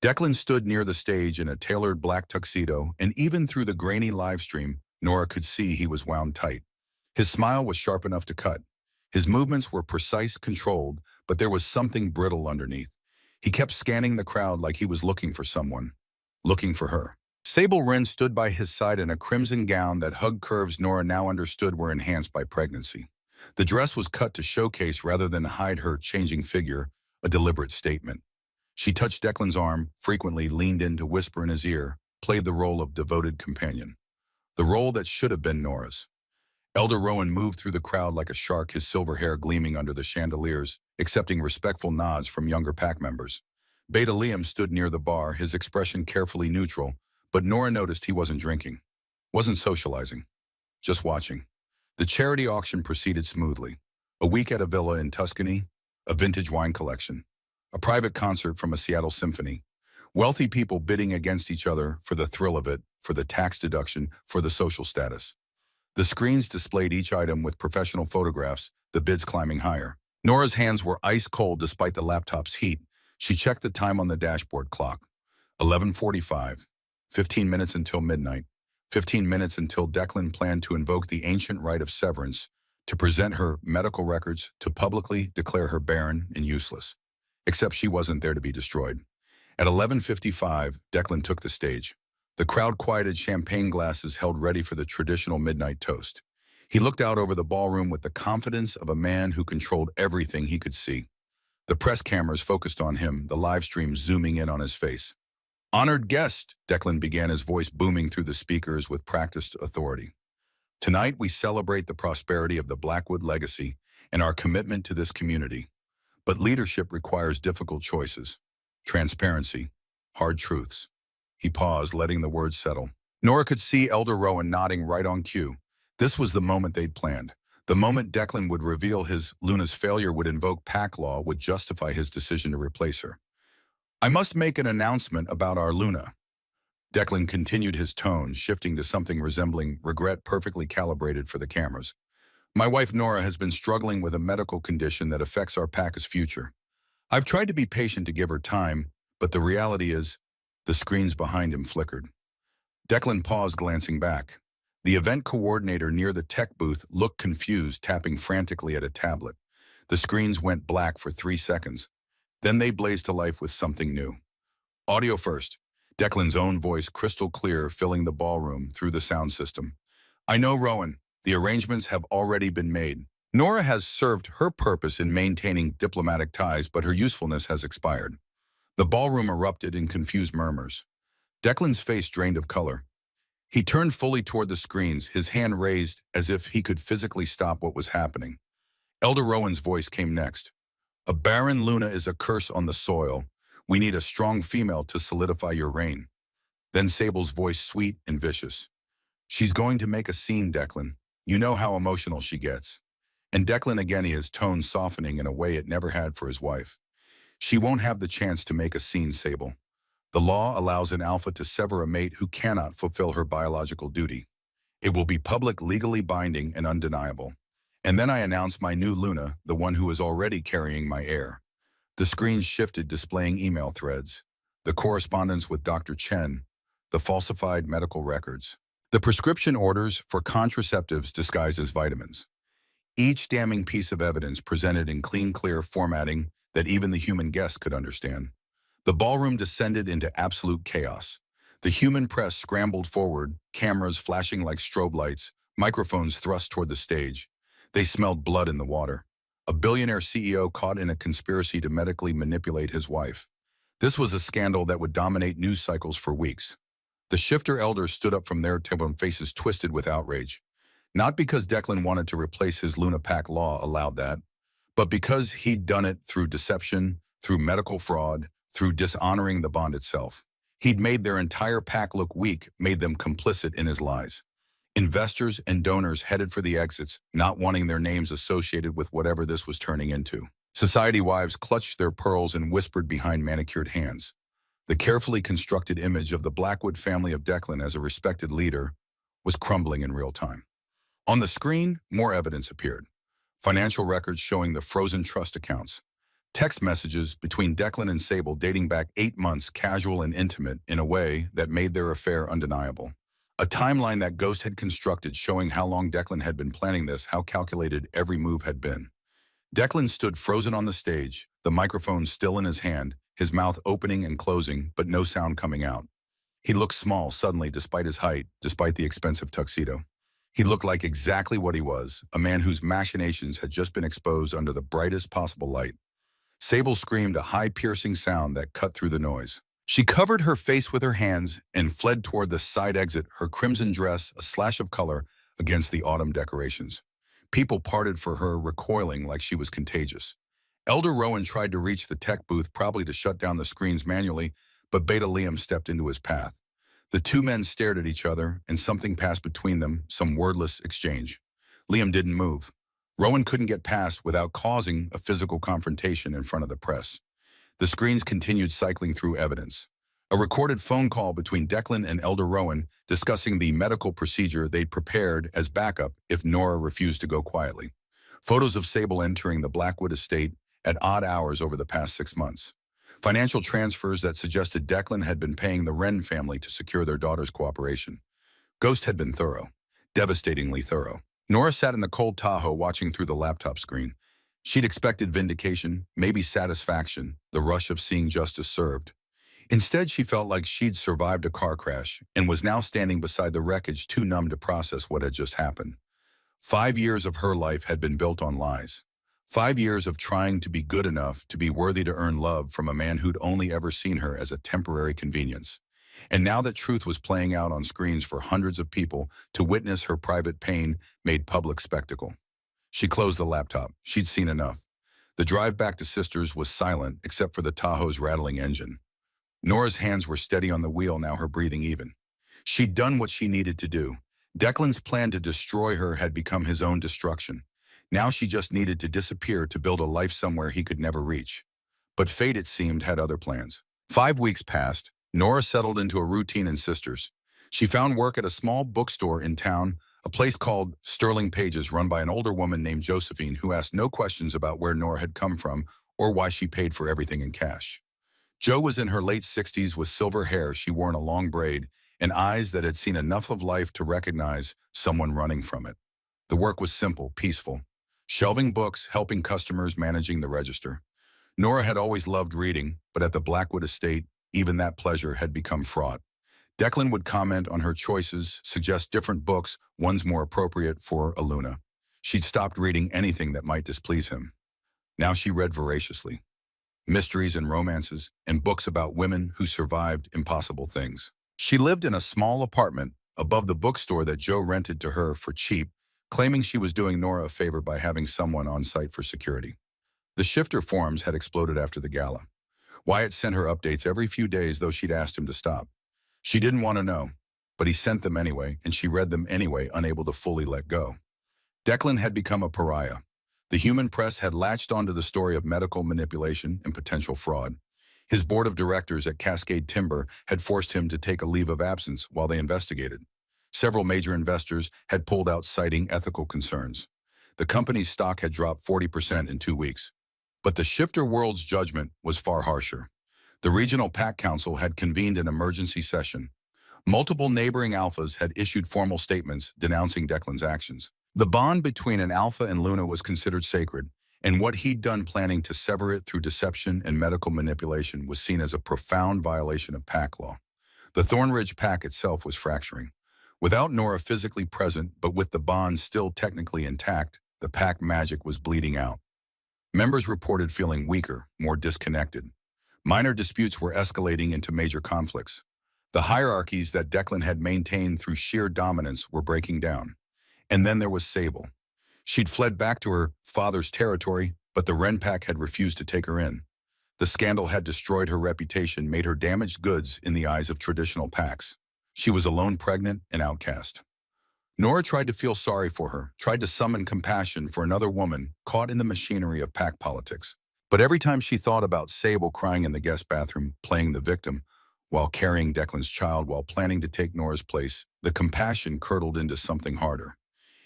[SPEAKER 1] Declan stood near the stage in a tailored black tuxedo, and even through the grainy live stream, Nora could see he was wound tight. His smile was sharp enough to cut. His movements were precise, controlled, but there was something brittle underneath. He kept scanning the crowd like he was looking for someone. Looking for her. Sable Wren stood by his side in a crimson gown that hugged curves Nora now understood were enhanced by pregnancy. The dress was cut to showcase rather than hide her changing figure, a deliberate statement. She touched Declan's arm, frequently leaned in to whisper in his ear, played the role of devoted companion. The role that should have been Nora's. Elder Rowan moved through the crowd like a shark, his silver hair gleaming under the chandeliers, accepting respectful nods from younger pack members. Beta Liam stood near the bar, his expression carefully neutral, but Nora noticed he wasn't drinking, wasn't socializing, just watching. The charity auction proceeded smoothly. A week at a villa in Tuscany, a vintage wine collection, a private concert from a Seattle symphony. Wealthy people bidding against each other for the thrill of it, for the tax deduction, for the social status. The screens displayed each item with professional photographs, the bids climbing higher. Nora's hands were ice cold despite the laptop's heat. She checked the time on the dashboard clock. 11:45. 15 minutes until midnight. 15 minutes until Declan planned to invoke the ancient rite of severance to present her medical records to publicly declare her barren and useless. Except she wasn't there to be destroyed. At 11:55, Declan took the stage. The crowd quieted, champagne glasses held ready for the traditional midnight toast. He looked out over the ballroom with the confidence of a man who controlled everything he could see. The press cameras focused on him, the live stream zooming in on his face. "Honored guest," Declan began, his voice booming through the speakers with practiced authority. "Tonight we celebrate the prosperity of the Blackwood legacy and our commitment to this community. But leadership requires difficult choices, transparency, hard truths." He paused, letting the words settle. Nora could see Elder Rowan nodding right on cue. This was the moment they'd planned. The moment Declan would reveal his Luna's failure would invoke pack law, would justify his decision to replace her. "I must make an announcement about our Luna." Declan continued, his tone shifting to something resembling regret perfectly calibrated for the cameras. "My wife Nora has been struggling with a medical condition that affects our pack's future. I've tried to be patient to give her time, but the reality is, the screens behind him flickered." Declan paused, glancing back. The event coordinator near the tech booth looked confused, tapping frantically at a tablet. The screens went black for 3 seconds. Then they blazed to life with something new. Audio first. Declan's own voice, crystal clear, filling the ballroom through the sound system. "I know, Rowan. The arrangements have already been made. Nora has served her purpose in maintaining diplomatic ties, but her usefulness has expired." The ballroom erupted in confused murmurs. Declan's face drained of color. He turned fully toward the screens, his hand raised as if he could physically stop what was happening. Elder Rowan's voice came next. "A barren Luna is a curse on the soil. We need a strong female to solidify your reign." Then Sable's voice, sweet and vicious. "She's going to make a scene, Declan. You know how emotional she gets." And Declan again, his tone softening in a way it never had for his wife. "She won't have the chance to make a scene, Sable. The law allows an alpha to sever a mate who cannot fulfill her biological duty. It will be public, legally binding, and undeniable. And then I announce my new Luna, the one who is already carrying my heir." The screen shifted, displaying email threads, the correspondence with Dr. Chen, the falsified medical records, the prescription orders for contraceptives disguised as vitamins. Each damning piece of evidence presented in clean, clear formatting that even the human guest could understand. The ballroom descended into absolute chaos. The human press scrambled forward, cameras flashing like strobe lights, microphones thrust toward the stage. They smelled blood in the water. A billionaire CEO caught in a conspiracy to medically manipulate his wife. This was a scandal that would dominate news cycles for weeks. The shifter elders stood up from their table, faces twisted with outrage. Not because Declan wanted to replace his Luna Pack law allowed that, but because he'd done it through deception, through medical fraud, through dishonoring the bond itself. He'd made their entire pack look weak, made them complicit in his lies. Investors and donors headed for the exits, not wanting their names associated with whatever this was turning into. Society wives clutched their pearls and whispered behind manicured hands. The carefully constructed image of the Blackwood family of Declan as a respected leader was crumbling in real time. On the screen, more evidence appeared. Financial records showing the frozen trust accounts. Text messages between Declan and Sable dating back 8 months, casual and intimate in a way that made their affair undeniable. A timeline that Ghost had constructed showing how long Declan had been planning this, how calculated every move had been. Declan stood frozen on the stage, the microphone still in his hand, his mouth opening and closing, but no sound coming out. He looked small suddenly despite his height, despite the expensive tuxedo. He looked like exactly what he was, a man whose machinations had just been exposed under the brightest possible light. Sable screamed a high piercing sound that cut through the noise. She covered her face with her hands and fled toward the side exit, her crimson dress a slash of color against the autumn decorations. People parted for her, recoiling like she was contagious. Elder Rowan tried to reach the tech booth, probably to shut down the screens manually, but Beta Liam stepped into his path. The two men stared at each other, and something passed between them, some wordless exchange. Liam didn't move. Rowan couldn't get past without causing a physical confrontation in front of the press. The screens continued cycling through evidence. A recorded phone call between Declan and Elder Rowan discussing the medical procedure they'd prepared as backup if Nora refused to go quietly. Photos of Sable entering the Blackwood estate at odd hours over the past 6 months. Financial transfers that suggested Declan had been paying the Wren family to secure their daughter's cooperation. Ghost had been thorough, devastatingly thorough. Nora sat in the cold Tahoe watching through the laptop screen. She'd expected vindication, maybe satisfaction, the rush of seeing justice served. Instead, she felt like she'd survived a car crash and was now standing beside the wreckage, too numb to process what had just happened. 5 years of her life had been built on lies. 5 years of trying to be good enough to be worthy to earn love from a man who'd only ever seen her as a temporary convenience. And now that truth was playing out on screens for hundreds of people to witness her private pain made public spectacle. She closed the laptop. She'd seen enough. The drive back to Sisters was silent except for the Tahoe's rattling engine. Nora's hands were steady on the wheel, now her breathing even. She'd done what she needed to do. Declan's plan to destroy her had become his own destruction. Now she just needed to disappear to build a life somewhere he could never reach. But fate, it seemed, had other plans. 5 weeks passed. Nora settled into a routine in Sisters. She found work at a small bookstore in town, a place called Sterling Pages, run by an older woman named Josephine who asked no questions about where Nora had come from or why she paid for everything in cash. Jo was in her late 60s with silver hair she wore in a long braid and eyes that had seen enough of life to recognize someone running from it. The work was simple, peaceful. Shelving books, helping customers, managing the register. Nora had always loved reading, but at the Blackwood estate, even that pleasure had become fraught. Declan would comment on her choices, suggest different books, ones more appropriate for Aluna. She'd stopped reading anything that might displease him. Now she read voraciously. Mysteries and romances, and books about women who survived impossible things. She lived in a small apartment above the bookstore that Jo rented to her for cheap, claiming she was doing Nora a favor by having someone on site for security. The shifter forums had exploded after the gala. Wyatt sent her updates every few days, though she'd asked him to stop. She didn't want to know, but he sent them anyway, and she read them anyway, unable to fully let go. Declan had become a pariah. The human press had latched onto the story of medical manipulation and potential fraud. His board of directors at Cascade Timber had forced him to take a leave of absence while they investigated. Several major investors had pulled out, citing ethical concerns. The company's stock had dropped 40% in 2 weeks. But the shifter world's judgment was far harsher. The Regional Pack Council had convened an emergency session. Multiple neighboring alphas had issued formal statements denouncing Declan's actions. The bond between an alpha and Luna was considered sacred, and what he'd done planning to sever it through deception and medical manipulation was seen as a profound violation of pack law. The Thornridge pack itself was fracturing. Without Nora physically present, but with the bond still technically intact, the pack magic was bleeding out. Members reported feeling weaker, more disconnected. Minor disputes were escalating into major conflicts. The hierarchies that Declan had maintained through sheer dominance were breaking down. And then there was Sable. She'd fled back to her father's territory, but the Wren pack had refused to take her in. The scandal had destroyed her reputation, made her damaged goods in the eyes of traditional packs. She was alone, pregnant, and outcast. Nora tried to feel sorry for her, tried to summon compassion for another woman caught in the machinery of pack politics. But every time she thought about Sable crying in the guest bathroom, playing the victim, while carrying Declan's child while planning to take Nora's place, the compassion curdled into something harder.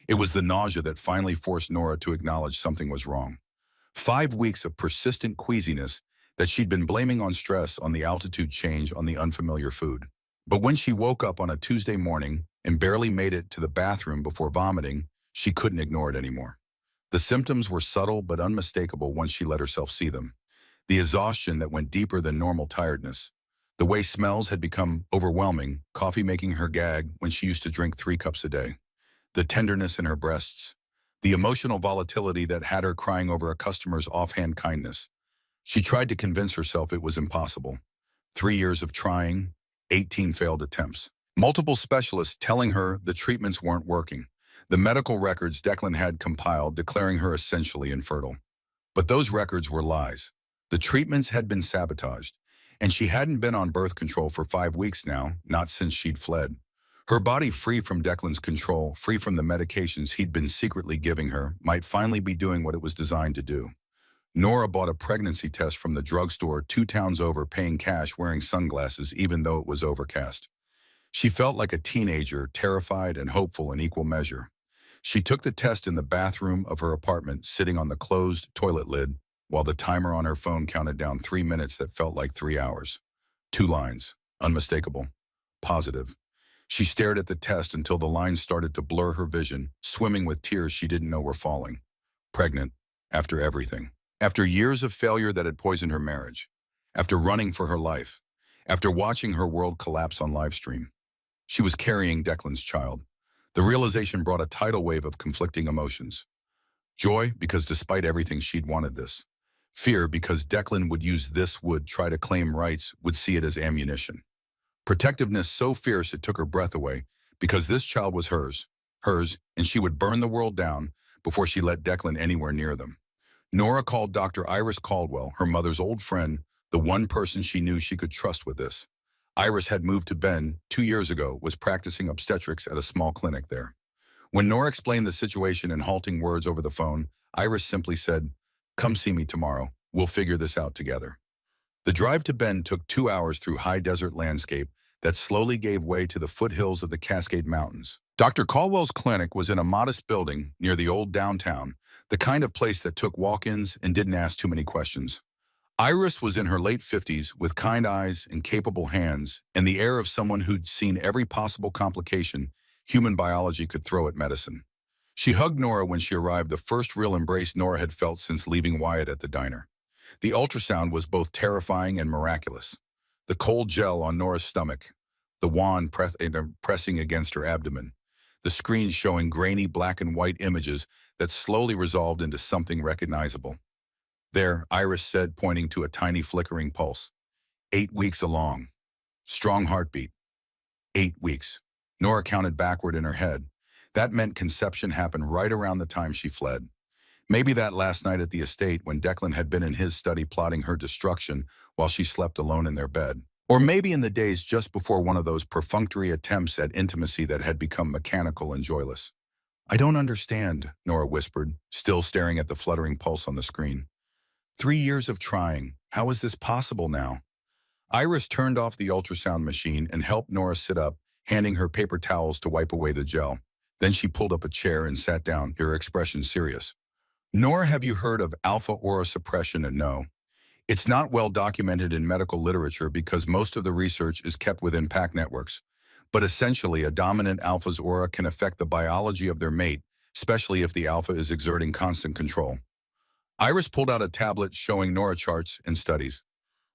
[SPEAKER 1] It was the nausea that finally forced Nora to acknowledge something was wrong. 5 weeks of persistent queasiness that she'd been blaming on stress, on the altitude change, on the unfamiliar food. But when she woke up on a Tuesday morning and barely made it to the bathroom before vomiting, she couldn't ignore it anymore. The symptoms were subtle but unmistakable once she let herself see them. The exhaustion that went deeper than normal tiredness. The way smells had become overwhelming, coffee making her gag when she used to drink 3 cups a day. The tenderness in her breasts. The emotional volatility that had her crying over a customer's offhand kindness. She tried to convince herself it was impossible. 3 years of trying, 18 failed attempts. Multiple specialists telling her the treatments weren't working. The medical records Declan had compiled declaring her essentially infertile. But those records were lies. The treatments had been sabotaged, and she hadn't been on birth control for 5 weeks now, not since she'd fled. Her body, free from Declan's control, free from the medications he'd been secretly giving her, might finally be doing what it was designed to do. Nora bought a pregnancy test from the drugstore 2 towns over, paying cash, wearing sunglasses even though it was overcast. She felt like a teenager, terrified and hopeful in equal measure. She took the test in the bathroom of her apartment, sitting on the closed toilet lid, while the timer on her phone counted down 3 minutes that felt like 3 hours. 2 lines, unmistakable, positive. She stared at the test until the lines started to blur her vision, swimming with tears she didn't know were falling. Pregnant, after everything. After years of failure that had poisoned her marriage. After running for her life. After watching her world collapse on live stream. She was carrying Declan's child. The realization brought a tidal wave of conflicting emotions. Joy, because despite everything she'd wanted this. Fear, because Declan would use this, would try to claim rights, would see it as ammunition. Protectiveness so fierce it took her breath away, because this child was hers, and she would burn the world down before she let Declan anywhere near them. Nora called Dr. Iris Caldwell, her mother's old friend, the one person she knew she could trust with this. Iris had moved to Bend 2 years ago, was practicing obstetrics at a small clinic there. When Nora explained the situation in halting words over the phone, Iris simply said, "Come see me tomorrow. We'll figure this out together." The drive to Bend took 2 hours through high desert landscape that slowly gave way to the foothills of the Cascade Mountains. Dr. Caldwell's clinic was in a modest building near the old downtown, the kind of place that took walk-ins and didn't ask too many questions. Iris was in her late 50s with kind eyes and capable hands and the air of someone who'd seen every possible complication human biology could throw at medicine. She hugged Nora when she arrived, the first real embrace Nora had felt since leaving Wyatt at the diner. The ultrasound was both terrifying and miraculous. The cold gel on Nora's stomach, the wand pressing against her abdomen, the screen showing grainy black and white images that slowly resolved into something recognizable. "There," Iris said, pointing to a tiny flickering pulse. 8 weeks along. Strong heartbeat. 8 weeks. Nora counted backward in her head. That meant conception happened right around the time she fled. Maybe that last night at the estate when Declan had been in his study plotting her destruction while she slept alone in their bed. Or maybe in the days just before one of those perfunctory attempts at intimacy that had become mechanical and joyless. "I don't understand," Nora whispered, still staring at the fluttering pulse on the screen. 3 years of trying. How is this possible now? Iris turned off the ultrasound machine and helped Nora sit up, handing her paper towels to wipe away the gel. Then she pulled up a chair and sat down, her expression serious. "Nora, have you heard of alpha aura suppression?" And no. It's not well documented in medical literature because most of the research is kept within pack networks. But essentially, a dominant alpha's aura can affect the biology of their mate, especially if the alpha is exerting constant control. Iris pulled out a tablet showing Nora charts and studies.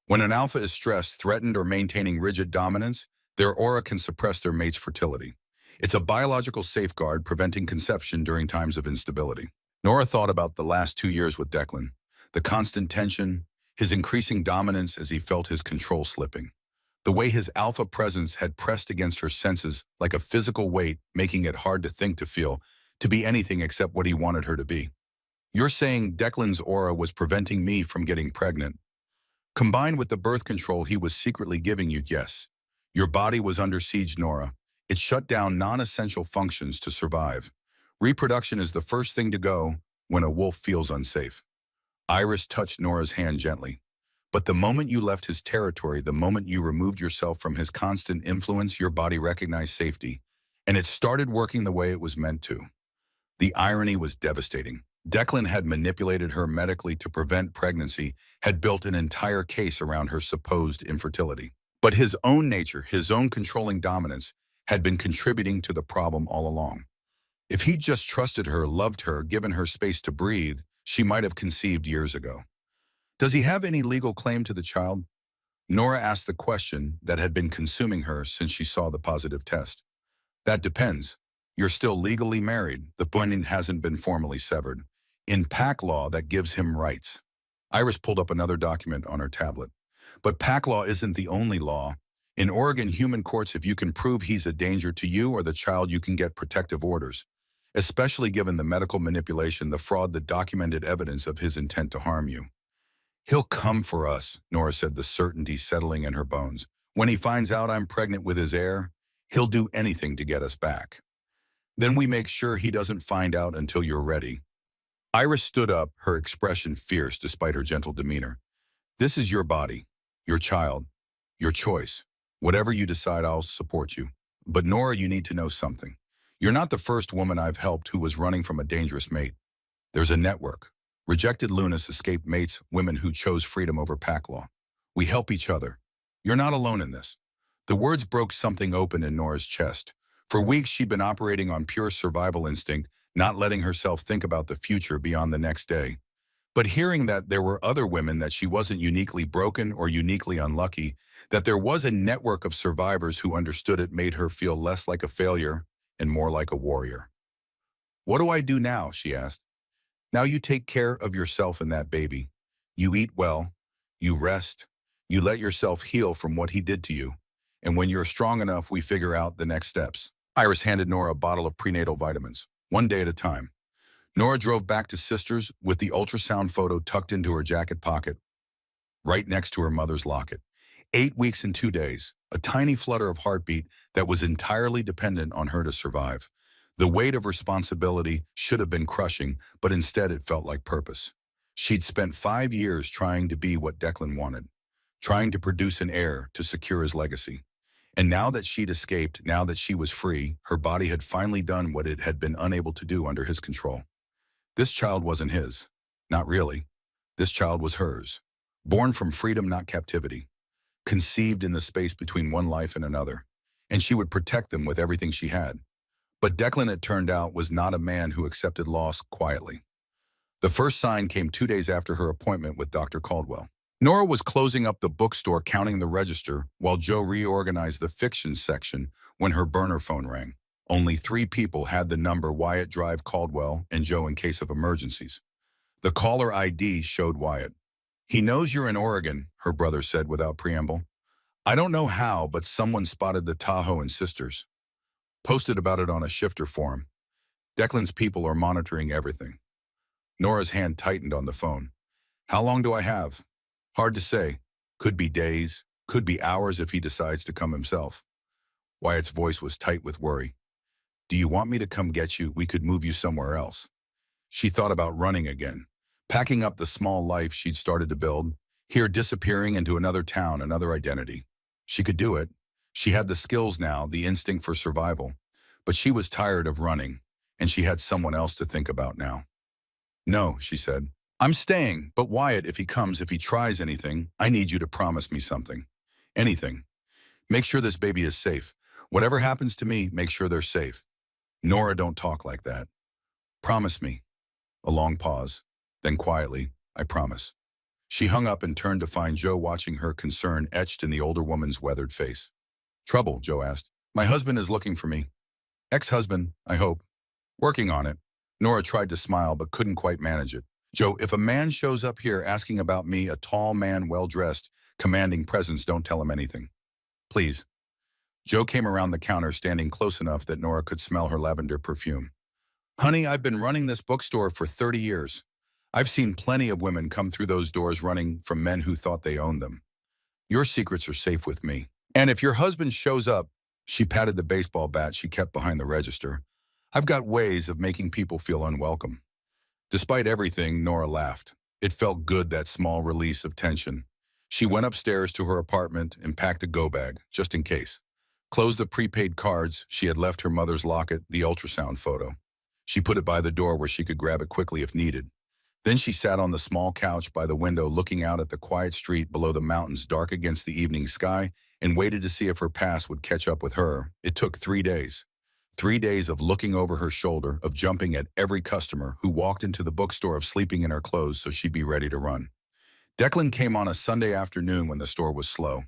[SPEAKER 1] When an alpha is stressed, threatened, or maintaining rigid dominance, their aura can suppress their mate's fertility. It's a biological safeguard preventing conception during times of instability. Nora thought about the last 2 years with Declan, the constant tension, his increasing dominance as he felt his control slipping. The way his alpha presence had pressed against her senses like a physical weight, making it hard to think, to feel, to be anything except what he wanted her to be. "You're saying Declan's aura was preventing me from getting pregnant. Combined with the birth control he was secretly giving you, yes. Your body was under siege, Nora. It shut down non-essential functions to survive. Reproduction is the first thing to go when a wolf feels unsafe." Iris touched Nora's hand gently. But the moment you left his territory, the moment you removed yourself from his constant influence, your body recognized safety, and it started working the way it was meant to. The irony was devastating. Declan had manipulated her medically to prevent pregnancy, had built an entire case around her supposed infertility. But his own nature, his own controlling dominance, had been contributing to the problem all along. If he'd just trusted her, loved her, given her space to breathe, she might have conceived years ago. Does he have any legal claim to the child? Nora asked the question that had been consuming her since she saw the positive test. That depends. You're still legally married. The binding hasn't been formally severed. In pack law, that gives him rights. Iris pulled up another document on her tablet. But pack law isn't the only law. In Oregon human courts, if you can prove he's a danger to you or the child, you can get protective orders, especially given the medical manipulation, the fraud, the documented evidence of his intent to harm you. He'll come for us, Nora said, the certainty settling in her bones. When he finds out I'm pregnant with his heir, he'll do anything to get us back. Then we make sure he doesn't find out until you're ready. Iris stood up, her expression fierce despite her gentle demeanor. This is your body, your child, your choice. Whatever you decide, I'll support you. But Nora, you need to know something. You're not the first woman I've helped who was running from a dangerous mate. There's a network. Rejected Lunas, escaped mates, women who chose freedom over pack law. We help each other. You're not alone in this. The words broke something open in Nora's chest. For weeks, she'd been operating on pure survival instinct, not letting herself think about the future beyond the next day. But hearing that there were other women, that she wasn't uniquely broken or uniquely unlucky, that there was a network of survivors who understood it, made her feel less like a failure and more like a warrior. What do I do now? She asked. Now you take care of yourself and that baby. You eat well, you rest, you let yourself heal from what he did to you. And when you're strong enough, we figure out the next steps. Iris handed Nora a bottle of prenatal vitamins, one day at a time. Nora drove back to Sisters with the ultrasound photo tucked into her jacket pocket, right next to her mother's locket. 8 weeks and 2 days, a tiny flutter of heartbeat that was entirely dependent on her to survive. The weight of responsibility should have been crushing, but instead it felt like purpose. She'd spent 5 years trying to be what Declan wanted, trying to produce an heir to secure his legacy. And now that she'd escaped, now that she was free, her body had finally done what it had been unable to do under his control. This child wasn't his. Not really. This child was hers. Born from freedom, not captivity. Conceived in the space between one life and another. And she would protect them with everything she had. But Declan, it turned out, was not a man who accepted loss quietly. The first sign came 2 days after her appointment with Dr. Caldwell. Nora was closing up the bookstore, counting the register, while Joe reorganized the fiction section when her burner phone rang. Only 3 people had the number: Wyatt, Drive, Caldwell, and Joe in case of emergencies. The caller ID showed Wyatt. He knows you're in Oregon, her brother said without preamble. I don't know how, but someone spotted the Tahoe and Sisters. Posted about it on a shifter forum. Declan's people are monitoring everything. Nora's hand tightened on the phone. How long do I have? Hard to say. Could be days, could be hours if he decides to come himself. Wyatt's voice was tight with worry. Do you want me to come get you? We could move you somewhere else. She thought about running again, packing up the small life she'd started to build, here disappearing into another town, another identity. She could do it. She had the skills now, the instinct for survival. But she was tired of running, and she had someone else to think about now. No, she said. I'm staying, but Wyatt, if he comes, if he tries anything, I need you to promise me something. Anything. Make sure this baby is safe. Whatever happens to me, make sure they're safe. Nora, don't talk like that. Promise me. A long pause. Then quietly, I promise. She hung up and turned to find Joe watching her, concern etched in the older woman's weathered face. Trouble? Joe asked. My husband is looking for me. Ex-husband, I hope. Working on it. Nora tried to smile but couldn't quite manage it. Joe, if a man shows up here asking about me, a tall man, well-dressed, commanding presence, don't tell him anything. Please. Joe came around the counter, standing close enough that Nora could smell her lavender perfume. Honey, I've been running this bookstore for 30 years. I've seen plenty of women come through those doors running from men who thought they owned them. Your secrets are safe with me. And if your husband shows up, she patted the baseball bat she kept behind the register, I've got ways of making people feel unwelcome. Despite everything, Nora laughed. It felt good, that small release of tension. She went upstairs to her apartment and packed a go-bag, just in case. Closed the prepaid cards. She had left her mother's locket, the ultrasound photo. She put it by the door where she could grab it quickly if needed. Then she sat on the small couch by the window looking out at the quiet street below the mountains dark against the evening sky and waited to see if her past would catch up with her. It took 3 days. 3 days of looking over her shoulder, of jumping at every customer who walked into the bookstore, of sleeping in her clothes so she'd be ready to run. Declan came on a Sunday afternoon when the store was slow.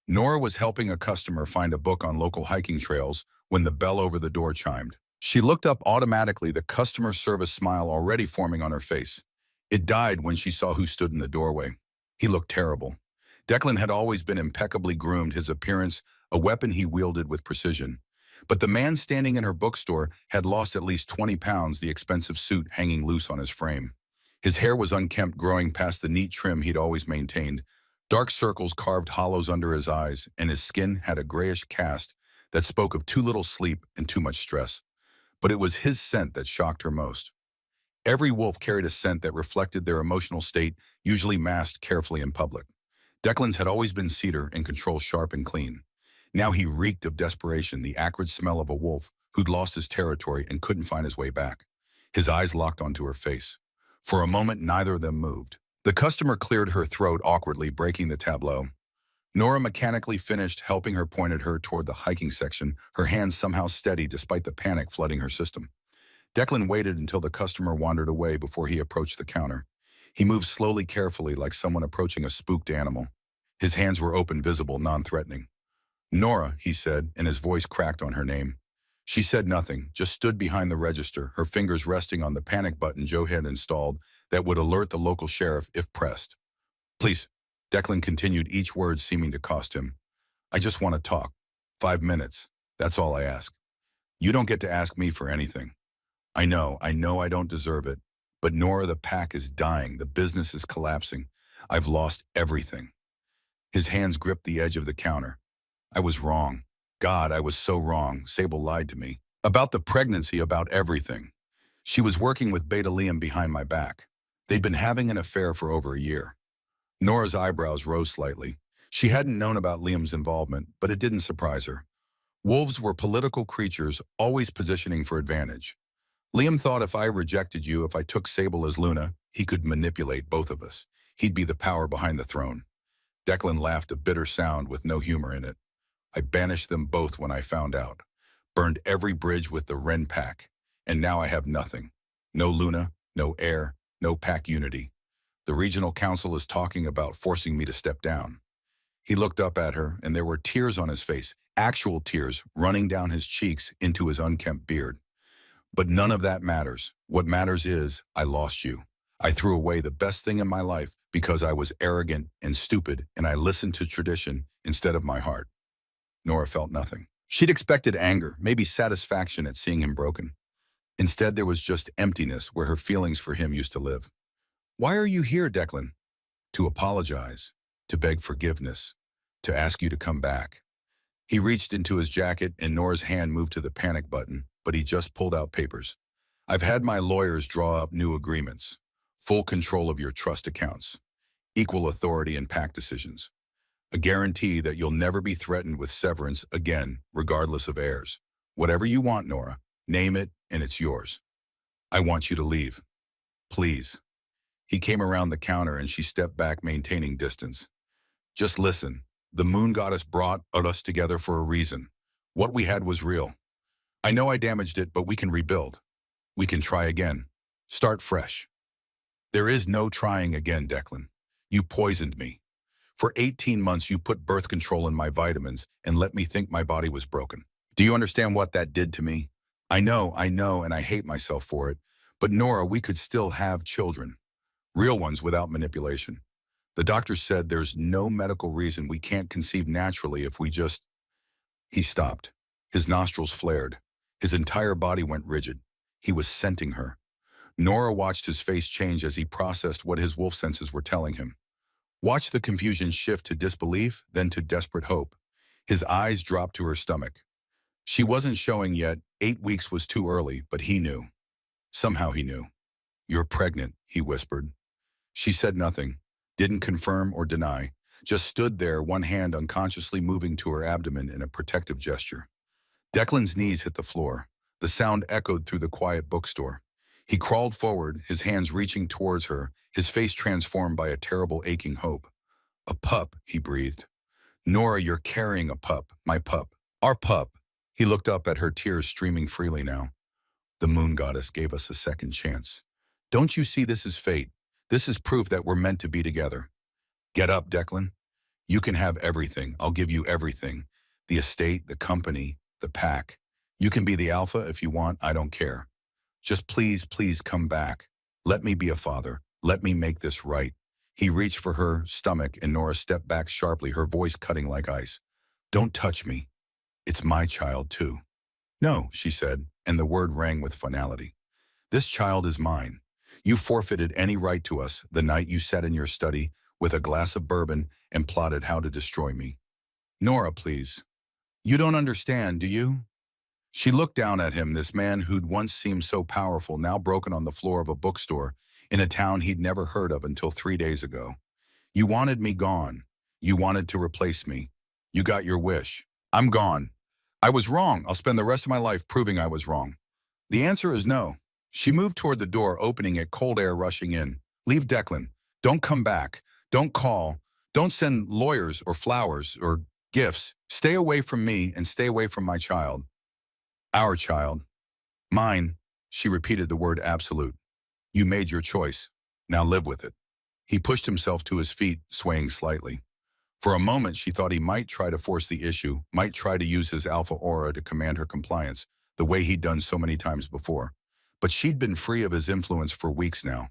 [SPEAKER 1] Nora was helping a customer find a book on local hiking trails when the bell over the door chimed. She looked up automatically, the customer service smile already forming on her face. It died when she saw who stood in the doorway. He looked terrible. Declan had always been impeccably groomed, his appearance a weapon he wielded with precision. But the man standing in her bookstore had lost at least 20 pounds, the expensive suit hanging loose on his frame. His hair was unkempt, growing past the neat trim he'd always maintained. Dark circles carved hollows under his eyes, and his skin had a grayish cast that spoke of too little sleep and too much stress. But it was his scent that shocked her most. Every wolf carried a scent that reflected their emotional state, usually masked carefully in public. Declan's had always been cedar and control, sharp and clean. Now he reeked of desperation, the acrid smell of a wolf who'd lost his territory and couldn't find his way back. His eyes locked onto her face. For a moment, neither of them moved. The customer cleared her throat awkwardly, breaking the tableau. Nora mechanically finished, helping her, pointed her toward the hiking section, her hands somehow steady despite the panic flooding her system. Declan waited until the customer wandered away before he approached the counter. He moved slowly, carefully, like someone approaching a spooked animal. His hands were open, visible, non-threatening. "Nora," he said, and his voice cracked on her name. She said nothing, just stood behind the register, her fingers resting on the panic button Joe had installed that would alert the local sheriff if pressed. "Please," Declan continued, each word seeming to cost him. "I just want to talk. 5 minutes. That's all I ask. You don't get to ask me for anything. I know I don't deserve it. But Nora, the pack is dying. The business is collapsing. I've lost everything." His hands gripped the edge of the counter. "I was wrong. God, I was so wrong. Sable lied to me. About the pregnancy, about everything. She was working with Beta Liam behind my back. They'd been having an affair for over a year." Nora's eyebrows rose slightly. She hadn't known about Liam's involvement, but it didn't surprise her. Wolves were political creatures, always positioning for advantage. "Liam thought if I rejected you, if I took Sable as Luna, he could manipulate both of us. He'd be the power behind the throne." Declan laughed, a bitter sound with no humor in it. "I banished them both when I found out. Burned every bridge with the Wren pack. And now I have nothing. No Luna, no heir, no pack unity. The regional council is talking about forcing me to step down." He looked up at her, and there were tears on his face, actual tears running down his cheeks into his unkempt beard. "But none of that matters. What matters is I lost you. I threw away the best thing in my life because I was arrogant and stupid, and I listened to tradition instead of my heart." Nora felt nothing. She'd expected anger, maybe satisfaction at seeing him broken. Instead, there was just emptiness where her feelings for him used to live. "Why are you here, Declan?" "To apologize, to beg forgiveness, to ask you to come back." He reached into his jacket, and Nora's hand moved to the panic button, but he just pulled out papers. "I've had my lawyers draw up new agreements. Full control of your trust accounts. Equal authority in pack decisions. A guarantee that you'll never be threatened with severance again, regardless of heirs. Whatever you want, Nora, name it, and it's yours. I want you to leave. Please." He came around the counter and she stepped back, maintaining distance. "Just listen. The moon goddess brought us together for a reason. What we had was real. I know I damaged it, but we can rebuild. We can try again. Start fresh." "There is no trying again, Declan. You poisoned me. For 18 months, you put birth control in my vitamins and let me think my body was broken. Do you understand what that did to me? I know, and I hate myself for it. But Nora, we could still have children. Real ones without manipulation. The doctor said there's no medical reason we can't conceive naturally if we just..." He stopped. His nostrils flared. His entire body went rigid. He was scenting her. Nora watched his face change as he processed what his wolf senses were telling him. Watched the confusion shift to disbelief, then to desperate hope. His eyes dropped to her stomach. She wasn't showing yet. 8 weeks was too early, but he knew. Somehow he knew. "You're pregnant," he whispered. She said nothing, didn't confirm or deny, just stood there, one hand unconsciously moving to her abdomen in a protective gesture. Declan's knees hit the floor. The sound echoed through the quiet bookstore. He crawled forward, his hands reaching towards her, his face transformed by a terrible aching hope. A pup, he breathed. Nora, you're carrying a pup, my pup. Our pup. He looked up at her, tears streaming freely now. The moon goddess gave us a second chance. Don't you see this is fate? This is proof that we're meant to be together. Get up, Declan. You can have everything. I'll give you everything. The estate, the company, the pack. You can be the alpha if you want, I don't care. Just please, please come back. Let me be a father. Let me make this right. He reached for her stomach and Nora stepped back sharply, her voice cutting like ice. Don't touch me. It's my child too. No, she said, and the word rang with finality. This child is mine. You forfeited any right to us the night you sat in your study with a glass of bourbon and plotted how to destroy me. Nora, please. You don't understand, do you? She looked down at him, this man who'd once seemed so powerful, now broken on the floor of a bookstore in a town he'd never heard of until 3 days ago. You wanted me gone. You wanted to replace me. You got your wish. I'm gone. I was wrong. I'll spend the rest of my life proving I was wrong. The answer is no. She moved toward the door, opening it, cold air rushing in. Leave Declan. Don't come back. Don't call. Don't send lawyers or flowers or gifts. Stay away from me and stay away from my child. Our child. Mine. She repeated the word absolute. You made your choice. Now live with it. He pushed himself to his feet, swaying slightly. For a moment, she thought he might try to force the issue, might try to use his alpha aura to command her compliance, the way he'd done so many times before. But she'd been free of his influence for weeks now.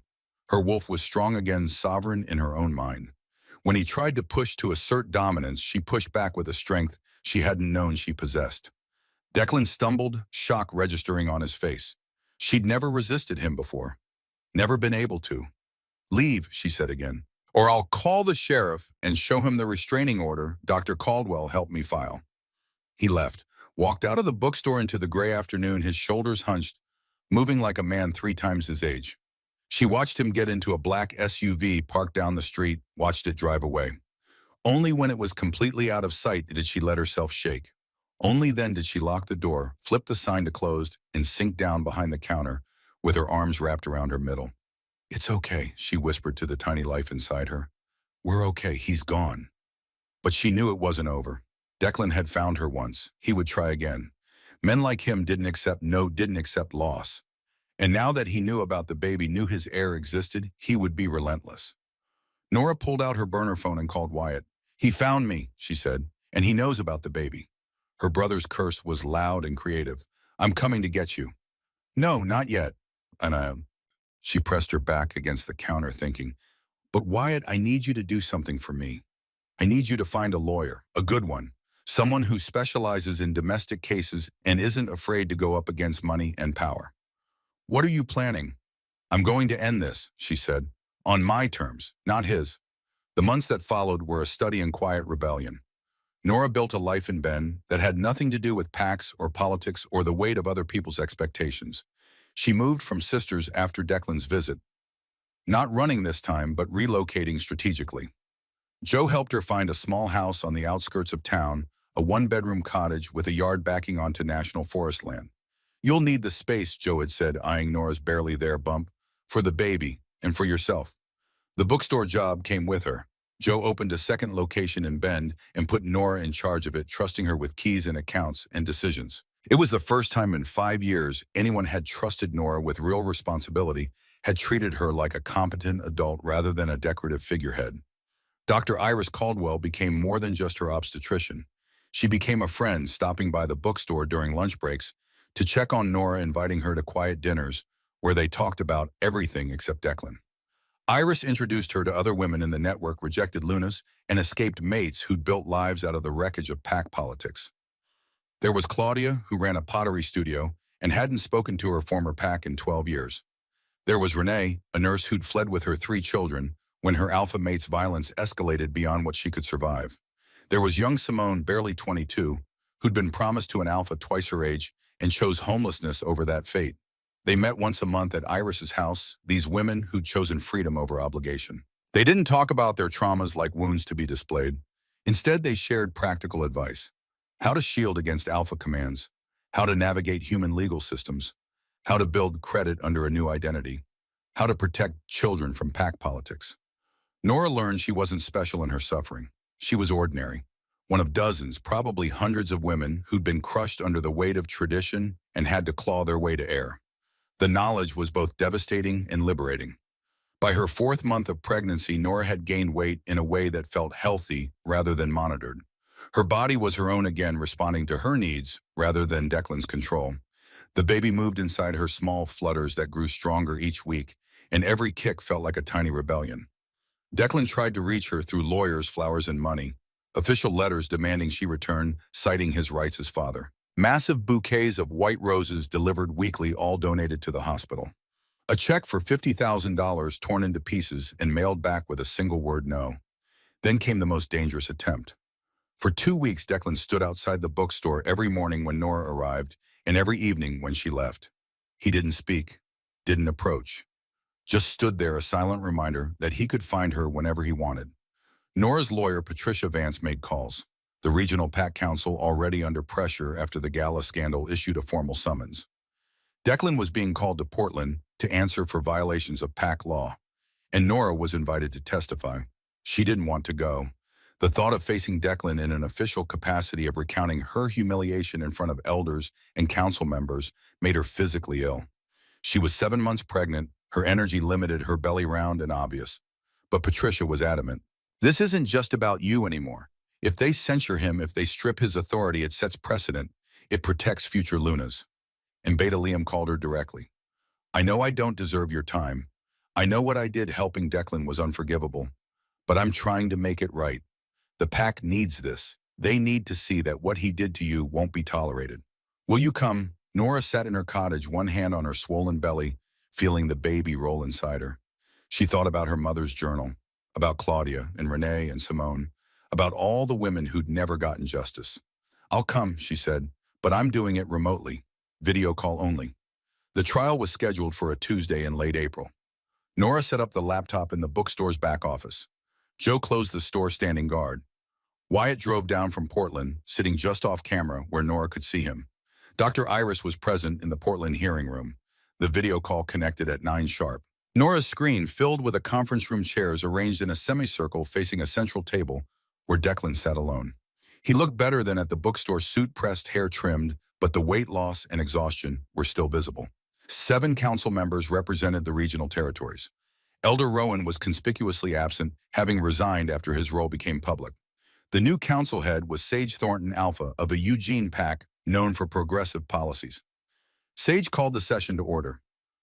[SPEAKER 1] Her wolf was strong again, sovereign in her own mind. When he tried to push to assert dominance, she pushed back with a strength she hadn't known she possessed. Declan stumbled, shock registering on his face. She'd never resisted him before. Never been able to. Leave, she said again, or I'll call the sheriff and show him the restraining order Dr. Caldwell helped me file. He left, walked out of the bookstore into the gray afternoon, his shoulders hunched, moving like a man 3 times his age. She watched him get into a black SUV parked down the street, watched it drive away. Only when it was completely out of sight did she let herself shake. Only then did she lock the door, flip the sign to closed, and sink down behind the counter with her arms wrapped around her middle. It's okay, she whispered to the tiny life inside her. We're okay, he's gone. But she knew it wasn't over. Declan had found her once. He would try again. Men like him didn't accept no, didn't accept loss. And now that he knew about the baby, knew his heir existed, he would be relentless. Nora pulled out her burner phone and called Wyatt. He found me, she said, and he knows about the baby. Her brother's curse was loud and creative. I'm coming to get you. No, not yet. And she pressed her back against the counter thinking, but Wyatt, I need you to do something for me. I need you to find a lawyer, a good one, someone who specializes in domestic cases and isn't afraid to go up against money and power. What are you planning? I'm going to end this, she said, on my terms, not his. The months that followed were a study in quiet rebellion. Nora built a life in Bend that had nothing to do with PACs or politics or the weight of other people's expectations. She moved from Sisters after Declan's visit, not running this time, but relocating strategically. Joe helped her find a small house on the outskirts of town, a 1-bedroom cottage with a yard backing onto national forest land. You'll need the space, Joe had said, eyeing Nora's barely there bump, for the baby and for yourself. The bookstore job came with her. Joe opened a second location in Bend and put Nora in charge of it, trusting her with keys and accounts and decisions. It was the first time in 5 years anyone had trusted Nora with real responsibility, had treated her like a competent adult rather than a decorative figurehead. Dr. Iris Caldwell became more than just her obstetrician. She became a friend, stopping by the bookstore during lunch breaks to check on Nora, inviting her to quiet dinners where they talked about everything except Declan. Iris introduced her to other women in the network, rejected Lunas, and escaped mates who'd built lives out of the wreckage of pack politics. There was Claudia, who ran a pottery studio and hadn't spoken to her former pack in 12 years. There was Renee, a nurse who'd fled with her 3 children when her alpha mate's violence escalated beyond what she could survive. There was young Simone, barely 22, who'd been promised to an alpha twice her age and chose homelessness over that fate. They met once a month at Iris's house, these women who'd chosen freedom over obligation. They didn't talk about their traumas like wounds to be displayed. Instead, they shared practical advice. How to shield against alpha commands, how to navigate human legal systems, how to build credit under a new identity, how to protect children from pack politics. Nora learned she wasn't special in her suffering. She was ordinary, one of dozens, probably hundreds of women who'd been crushed under the weight of tradition and had to claw their way to air. The knowledge was both devastating and liberating. By her 4th month of pregnancy, Nora had gained weight in a way that felt healthy rather than monitored. Her body was her own again, responding to her needs rather than Declan's control. The baby moved inside her small flutters that grew stronger each week, and every kick felt like a tiny rebellion. Declan tried to reach her through lawyers, flowers, and money. Official letters demanding she return, citing his rights as father. Massive bouquets of white roses delivered weekly, all donated to the hospital. A check for $50,000 torn into pieces and mailed back with a single word no. Then came the most dangerous attempt. For 2 weeks, Declan stood outside the bookstore every morning when Nora arrived and every evening when she left. He didn't speak, didn't approach, just stood there, a silent reminder that he could find her whenever he wanted. Nora's lawyer, Patricia Vance, made calls. The regional PAC council, already under pressure after the gala scandal, issued a formal summons. Declan was being called to Portland to answer for violations of PAC law, and Nora was invited to testify. She didn't want to go. The thought of facing Declan in an official capacity, of recounting her humiliation in front of elders and council members, made her physically ill. She was 7 months pregnant, her energy limited, her belly round and obvious. But Patricia was adamant. This isn't just about you anymore. If they censure him, if they strip his authority, it sets precedent. It protects future Lunas. And Beta Liam called her directly. I know I don't deserve your time. I know what I did helping Declan was unforgivable. But I'm trying to make it right. The PAC needs this. They need to see that what he did to you won't be tolerated. Will you come? Nora sat in her cottage, one hand on her swollen belly, feeling the baby roll inside her. She thought about her mother's journal, about Claudia and Renee and Simone, about all the women who'd never gotten justice. I'll come, she said, but I'm doing it remotely, video call only. The trial was scheduled for a Tuesday in late April. Nora set up the laptop in the bookstore's back office. Joe closed the store, standing guard. Wyatt drove down from Portland, sitting just off camera where Nora could see him. Dr. Iris was present in the Portland hearing room. The video call connected at 9 sharp. Nora's screen filled with a conference room, chairs arranged in a semicircle facing a central table where Declan sat alone. He looked better than at the bookstore, suit pressed, hair trimmed, but the weight loss and exhaustion were still visible. 7 council members represented the regional territories. Elder Rowan was conspicuously absent, having resigned after his role became public. The new council head was Sage Thornton Alpha of a Eugene PAC known for progressive policies. Sage called the session to order.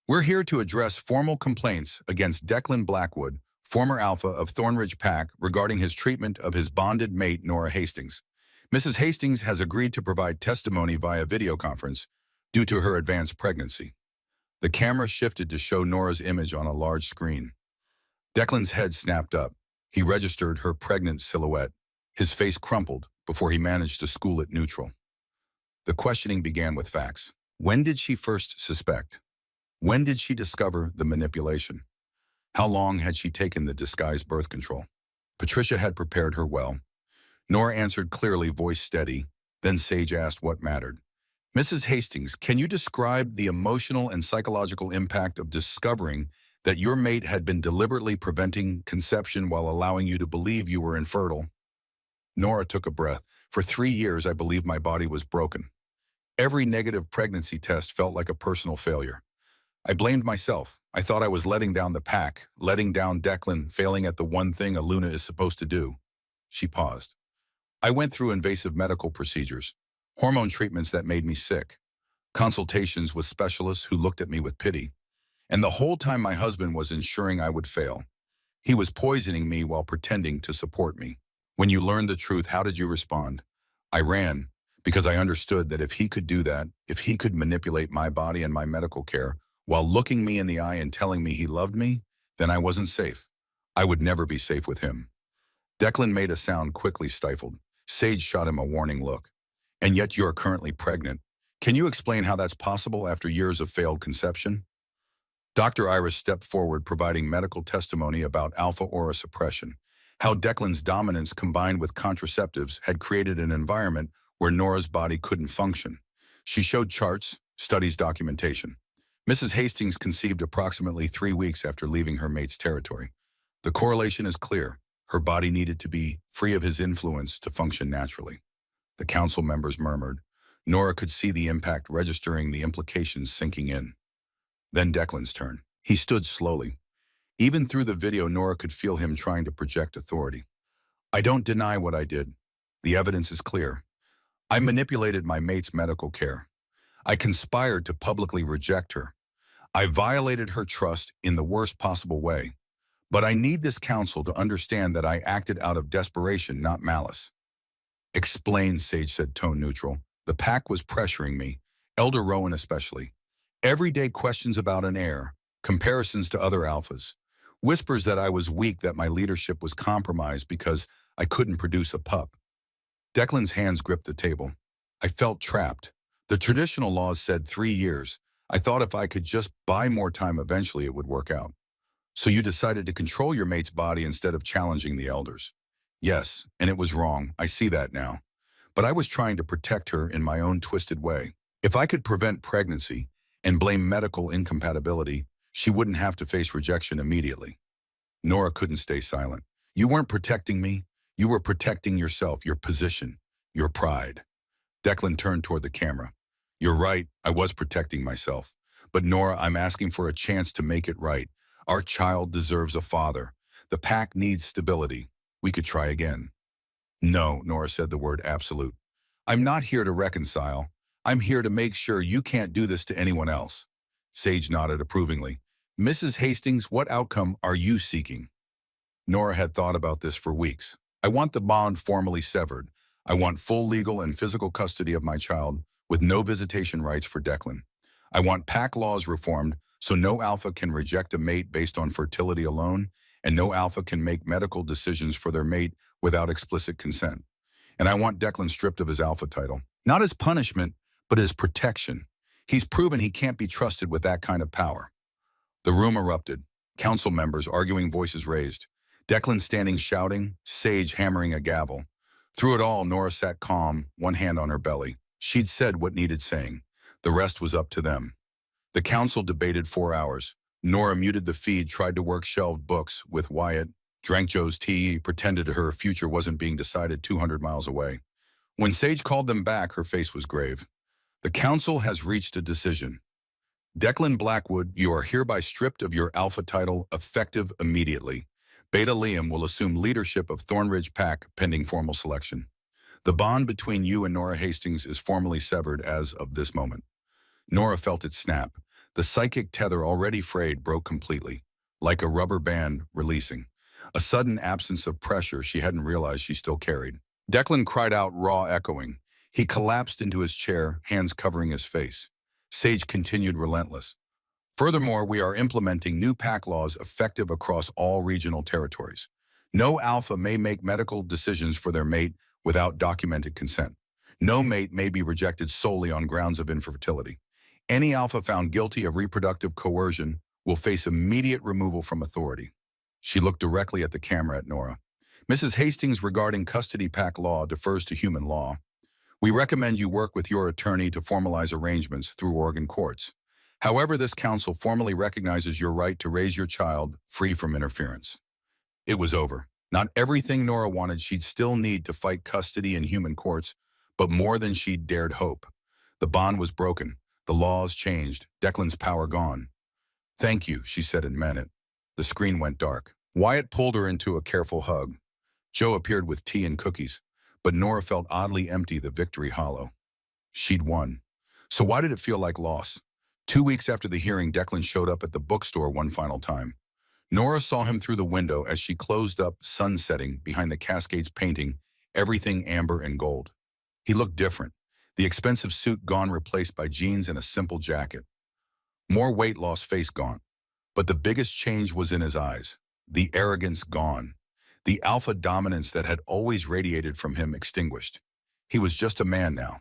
[SPEAKER 1] We're here to address formal complaints against Declan Blackwood, former Alpha of Thornridge PAC, regarding his treatment of his bonded mate, Nora Hastings. Mrs. Hastings has agreed to provide testimony via video conference due to her advanced pregnancy. The camera shifted to show Nora's image on a large screen. Declan's head snapped up. He registered her pregnant silhouette. His face crumpled before he managed to school it neutral. The questioning began with facts. When did she first suspect? When did she discover the manipulation? How long had she taken the disguised birth control? Patricia had prepared her well. Nora answered clearly, voice steady. Then Sage asked what mattered. Mrs. Hastings, can you describe the emotional and psychological impact of discovering that your mate had been deliberately preventing conception while allowing you to believe you were infertile? Nora took a breath. For 3 years, I believed my body was broken. Every negative pregnancy test felt like a personal failure. I blamed myself. I thought I was letting down the PAC, letting down Declan, failing at the one thing a Luna is supposed to do. She paused. I went through invasive medical procedures, hormone treatments that made me sick, consultations with specialists who looked at me with pity. And the whole time my husband was ensuring I would fail. He was poisoning me while pretending to support me. When you learned the truth, how did you respond? I ran, because I understood that if he could do that, if he could manipulate my body and my medical care while looking me in the eye and telling me he loved me, then I wasn't safe. I would never be safe with him. Declan made a sound quickly stifled. Sage shot him a warning look. And yet you're currently pregnant. Can you explain how that's possible after years of failed conception? Dr. Iris stepped forward providing medical testimony about alpha aura suppression, how Declan's dominance combined with contraceptives had created an environment where Nora's body couldn't function. She showed charts, studies documentation. Mrs. Hastings conceived approximately 3 weeks after leaving her mate's territory. The correlation is clear. Her body needed to be free of his influence to function naturally. The council members murmured. Nora could see the impact registering, the implications sinking in. Then Declan's turn. He stood slowly. Even through the video, Nora could feel him trying to project authority. I don't deny what I did. The evidence is clear. I manipulated my mate's medical care. I conspired to publicly reject her. I violated her trust in the worst possible way. But I need this council to understand that I acted out of desperation, not malice. Explain, Sage said, tone neutral. The pack was pressuring me, Elder Rowan especially. Everyday questions about an heir, comparisons to other alphas, whispers that I was weak, that my leadership was compromised because I couldn't produce a pup. Declan's hands gripped the table. I felt trapped. The traditional laws said 3 years. I thought if I could just buy more time, eventually it would work out. So you decided to control your mate's body instead of challenging the elders. Yes, and it was wrong. I see that now. But I was trying to protect her in my own twisted way. If I could prevent pregnancy and blame medical incompatibility, she wouldn't have to face rejection immediately. Nora couldn't stay silent. You weren't protecting me. You were protecting yourself, your position, your pride. Declan turned toward the camera. You're right, I was protecting myself. But Nora, I'm asking for a chance to make it right. Our child deserves a father. The pack needs stability. We could try again. No, Nora said the word absolute. I'm not here to reconcile. I'm here to make sure you can't do this to anyone else. Sage nodded approvingly. Mrs. Hastings, what outcome are you seeking? Nora had thought about this for weeks. I want the bond formally severed. I want full legal and physical custody of my child with no visitation rights for Declan. I want pack laws reformed so no alpha can reject a mate based on fertility alone, and no alpha can make medical decisions for their mate without explicit consent. And I want Declan stripped of his alpha title, not as punishment, but as protection. He's proven he can't be trusted with that kind of power. The room erupted, council members arguing, voices raised. Declan standing shouting, Sage hammering a gavel. Through it all, Nora sat calm, one hand on her belly. She'd said what needed saying. The rest was up to them. The council debated 4 hours. Nora muted the feed, tried to work shelved books with Wyatt, drank Joe's tea, pretended her future wasn't being decided 200 miles away. When Sage called them back, her face was grave. The council has reached a decision. Declan Blackwood, you are hereby stripped of your alpha title, effective immediately. Beta Liam will assume leadership of Thornridge Pack pending formal selection. The bond between you and Nora Hastings is formally severed as of this moment. Nora felt it snap. The psychic tether already frayed broke completely, like a rubber band releasing. A sudden absence of pressure she hadn't realized she still carried. Declan cried out, raw echoing. He collapsed into his chair, hands covering his face. Sage continued, relentless. Furthermore, we are implementing new pack laws effective across all regional territories. No alpha may make medical decisions for their mate without documented consent. No mate may be rejected solely on grounds of infertility. Any alpha found guilty of reproductive coercion will face immediate removal from authority. She looked directly at the camera at Nora. Mrs. Hastings, regarding custody pack law defers to human law. We recommend you work with your attorney to formalize arrangements through Oregon courts. However, this council formally recognizes your right to raise your child free from interference. It was over. Not everything Nora wanted. She'd still need to fight custody in human courts, but more than she'd dared hope. The bond was broken. The laws changed. Declan's power gone. Thank you, she said and meant it. The screen went dark. Wyatt pulled her into a careful hug. Joe appeared with tea and cookies, but Nora felt oddly empty, the victory hollow. She'd won. So why did it feel like loss? 2 weeks after the hearing, Declan showed up at the bookstore one final time. Nora saw him through the window as she closed up, sunsetting behind the Cascades painting, everything amber and gold. He looked different. The expensive suit gone, replaced by jeans and a simple jacket. More weight loss, face gone. But the biggest change was in his eyes. The arrogance gone. The alpha dominance that had always radiated from him extinguished. He was just a man now,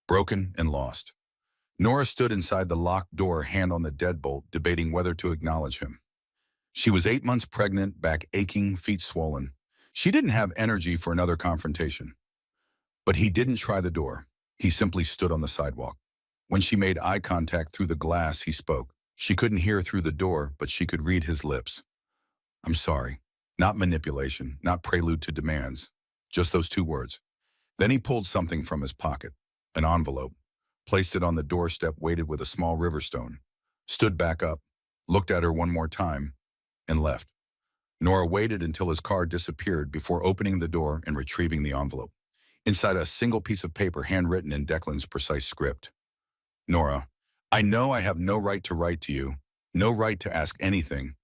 [SPEAKER 1] broken and lost. Nora stood inside the locked door, hand on the deadbolt, debating whether to acknowledge him. She was 8 months pregnant, back aching, feet swollen. She didn't have energy for another confrontation. But he didn't try the door. He simply stood on the sidewalk. When she made eye contact through the glass, he spoke. She couldn't hear through the door, but she could read his lips. "I'm sorry." Not manipulation, not prelude to demands. Just those two words. Then he pulled something from his pocket, an envelope, placed it on the doorstep, waited with a small river stone, stood back up, looked at her one more time, and left. Nora waited until his car disappeared before opening the door and retrieving the envelope. Inside, a single piece of paper handwritten in Declan's precise script. "Nora, I know I have no right to write to you, no right to ask anything,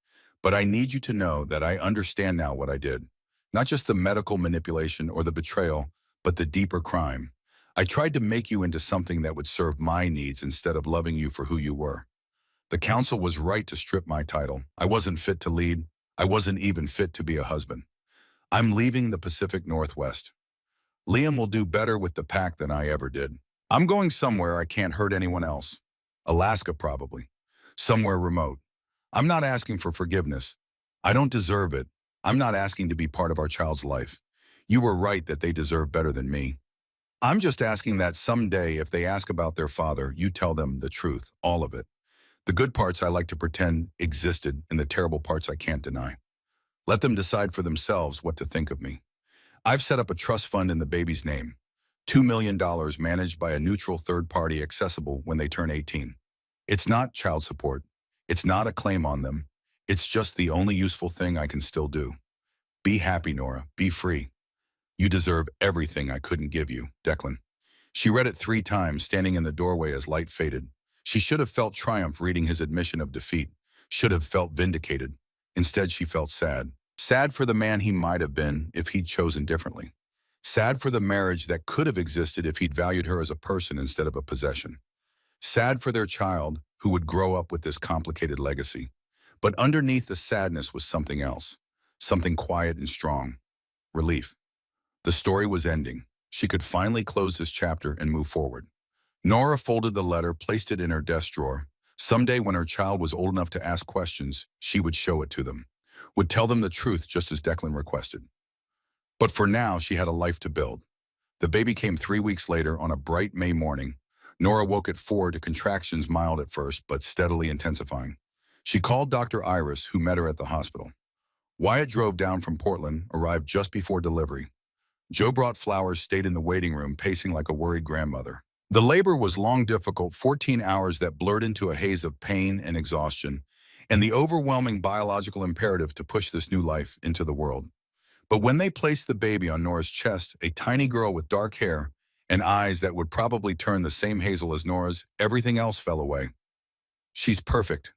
[SPEAKER 1] but I need you to know that I understand now what I did. Not just the medical manipulation or the betrayal, but the deeper crime. I tried to make you into something that would serve my needs instead of loving you for who you were. The council was right to strip my title. I wasn't fit to lead. I wasn't even fit to be a husband. I'm leaving the Pacific Northwest. Liam will do better with the pack than I ever did. I'm going somewhere I can't hurt anyone else. Alaska, probably. Somewhere remote. I'm not asking for forgiveness. I don't deserve it. I'm not asking to be part of our child's life. You were right that they deserve better than me. I'm just asking that someday, if they ask about their father, you tell them the truth, all of it. The good parts I like to pretend existed, and the terrible parts I can't deny. Let them decide for themselves what to think of me. I've set up a trust fund in the baby's name. $2 million managed by a neutral third party, accessible when they turn 18. It's not child support. It's not a claim on them. It's just the only useful thing I can still do. Be happy, Nora. Be free. You deserve everything I couldn't give you, Declan." She read it 3 times, standing in the doorway as light faded. She should have felt triumph reading his admission of defeat, should have felt vindicated. Instead, she felt sad. Sad for the man he might have been if he'd chosen differently. Sad for the marriage that could have existed if he'd valued her as a person instead of a possession. Sad for their child, who would grow up with this complicated legacy. But underneath the sadness was something else, something quiet and strong. Relief. The story was ending. She could finally close this chapter and move forward. Nora folded the letter, placed it in her desk drawer. Someday, when her child was old enough to ask questions, she would show it to them, would tell them the truth just as Declan requested. But for now, she had a life to build. The baby came 3 weeks later on a bright May morning. Nora woke at 4 to contractions, mild at first, but steadily intensifying. She called Dr. Iris, who met her at the hospital. Wyatt drove down from Portland, arrived just before delivery. Joe brought flowers, stayed in the waiting room, pacing like a worried grandmother. The labor was long, difficult, 14 hours that blurred into a haze of pain and exhaustion, and the overwhelming biological imperative to push this new life into the world. But when they placed the baby on Nora's chest, a tiny girl with dark hair and eyes that would probably turn the same hazel as Nora's, everything else fell away. "She's perfect,"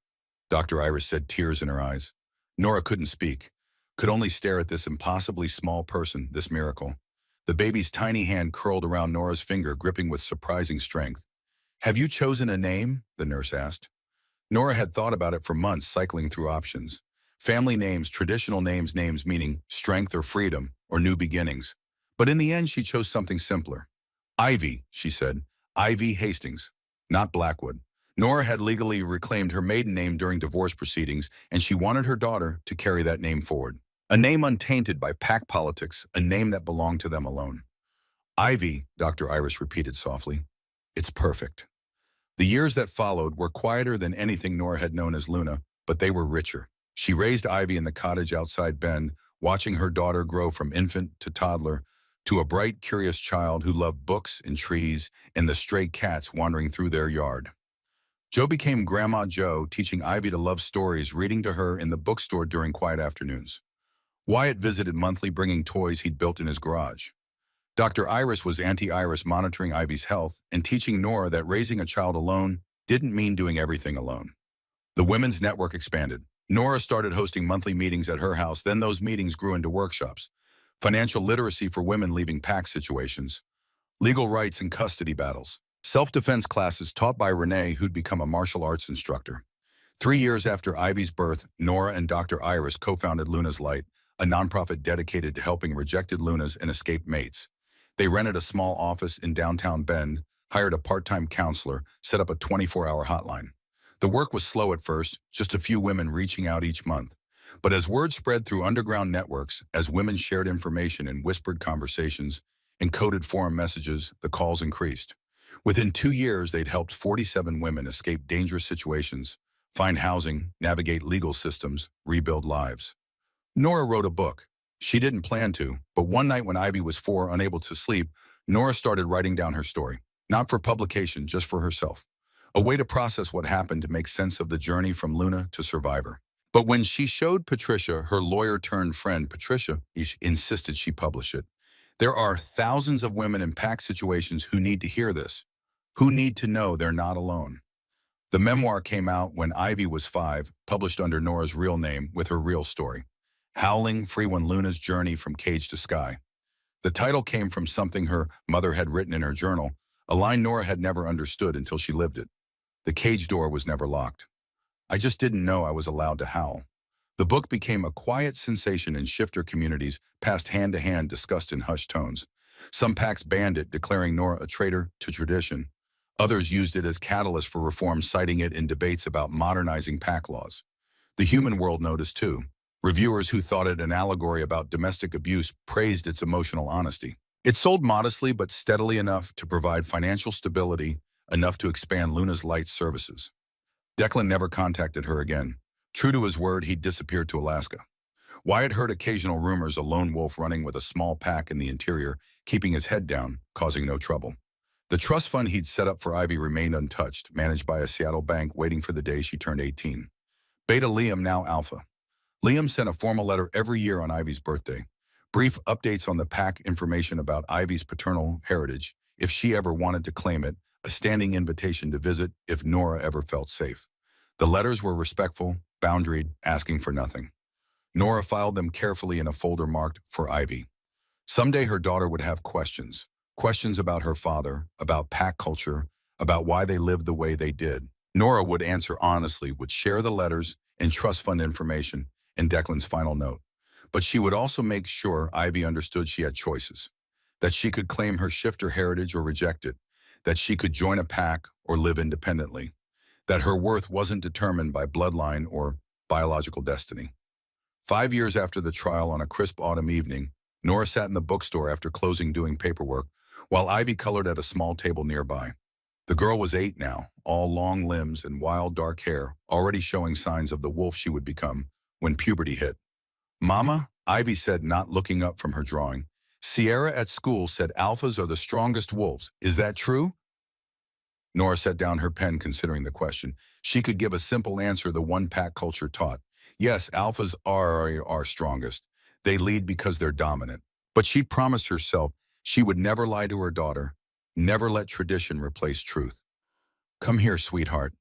[SPEAKER 1] Dr. Iris said, tears in her eyes. Nora couldn't speak, could only stare at this impossibly small person, this miracle. The baby's tiny hand curled around Nora's finger, gripping with surprising strength. "Have you chosen a name?" the nurse asked. Nora had thought about it for months, cycling through options. Family names, traditional names, names meaning strength or freedom or new beginnings. But in the end, she chose something simpler. "Ivy," she said. "Ivy Hastings, not Blackwood." Nora had legally reclaimed her maiden name during divorce proceedings, and she wanted her daughter to carry that name forward. A name untainted by pack politics, a name that belonged to them alone. "Ivy," Dr. Iris repeated softly. "It's perfect." The years that followed were quieter than anything Nora had known as Luna, but they were richer. She raised Ivy in the cottage outside Bend, watching her daughter grow from infant to toddler to a bright, curious child who loved books and trees and the stray cats wandering through their yard. Joe became Grandma Joe, teaching Ivy to love stories, reading to her in the bookstore during quiet afternoons. Wyatt visited monthly, bringing toys he'd built in his garage. Dr. Iris was Auntie Iris, monitoring Ivy's health and teaching Nora that raising a child alone didn't mean doing everything alone. The women's network expanded. Nora started hosting monthly meetings at her house, then those meetings grew into workshops. Financial literacy for women leaving pack situations. Legal rights and custody battles. Self-defense classes taught by Renee, who'd become a martial arts instructor. 3 years after Ivy's birth, Nora and Dr. Iris co-founded Luna's Light, a nonprofit dedicated to helping rejected Lunas and escaped mates. They rented a small office in downtown Bend, hired a part-time counselor, set up a 24-hour hotline. The work was slow at first, just a few women reaching out each month. But as word spread through underground networks, as women shared information in whispered conversations, encoded forum messages, the calls increased. Within 2 years, they'd helped 47 women escape dangerous situations, find housing, navigate legal systems, rebuild lives. Nora wrote a book. She didn't plan to, but one night when Ivy was 4, unable to sleep, Nora started writing down her story. Not for publication, just for herself. A way to process what happened to make sense of the journey from Luna to survivor. But when she showed Patricia, her lawyer-turned-friend, Patricia insisted she publish it. There are thousands of women in pack situations who need to hear this, who need to know they're not alone. The memoir came out when Ivy was 5, published under Nora's real name with her real story. Howling Free When Luna's Journey from Cage to Sky. The title came from something her mother had written in her journal, a line Nora had never understood until she lived it. The cage door was never locked. I just didn't know I was allowed to howl. The book became a quiet sensation in shifter communities, passed hand-to-hand, discussed in hushed tones. Some packs banned it, declaring Nora a traitor to tradition. Others used it as catalyst for reform, citing it in debates about modernizing pack laws. The human world noticed too. Reviewers who thought it an allegory about domestic abuse praised its emotional honesty. It sold modestly but steadily enough to provide financial stability, enough to expand Luna's Light services. Declan never contacted her again. True to his word, he'd disappeared to Alaska. Wyatt heard occasional rumors, a lone wolf running with a small pack in the interior, keeping his head down, causing no trouble. The trust fund he'd set up for Ivy remained untouched, managed by a Seattle bank waiting for the day she turned 18. Beta Liam, now Alpha. Liam sent a formal letter every year on Ivy's birthday. Brief updates on the pack, information about Ivy's paternal heritage, if she ever wanted to claim it, a standing invitation to visit if Nora ever felt safe. The letters were respectful, boundaried, asking for nothing. Nora filed them carefully in a folder marked for Ivy. Someday her daughter would have questions. Questions about her father, about pack culture, about why they lived the way they did. Nora would answer honestly, would share the letters and trust fund information and Declan's final note. But she would also make sure Ivy understood she had choices, that she could claim her shifter heritage or reject it, that she could join a pack or live independently, that her worth wasn't determined by bloodline or biological destiny. 5 years after the trial, on a crisp autumn evening, Nora sat in the bookstore after closing doing paperwork, while Ivy colored at a small table nearby. The girl was 8 now, all long limbs and wild dark hair, already showing signs of the wolf she would become when puberty hit. "Mama," Ivy said, not looking up from her drawing, "Sierra at school said alphas are the strongest wolves. Is that true?" Nora set down her pen, considering the question. She could give a simple answer the one pack culture taught. Yes, alphas are our strongest. They lead because they're dominant. But she promised herself she would never lie to her daughter, never let tradition replace truth. "Come here, sweetheart."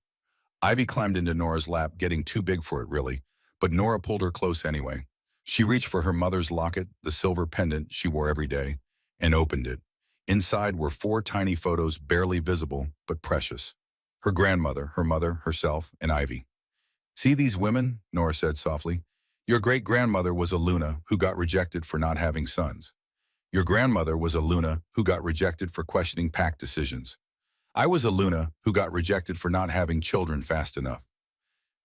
[SPEAKER 1] Ivy climbed into Nora's lap, getting too big for it, really, but Nora pulled her close anyway. She reached for her mother's locket, the silver pendant she wore every day, and opened it. Inside were 4 tiny photos, barely visible, but precious. Her grandmother, her mother, herself, and Ivy. "See these women?" Nora said softly. "Your great-grandmother was a Luna who got rejected for not having sons. Your grandmother was a Luna who got rejected for questioning pack decisions. I was a Luna who got rejected for not having children fast enough."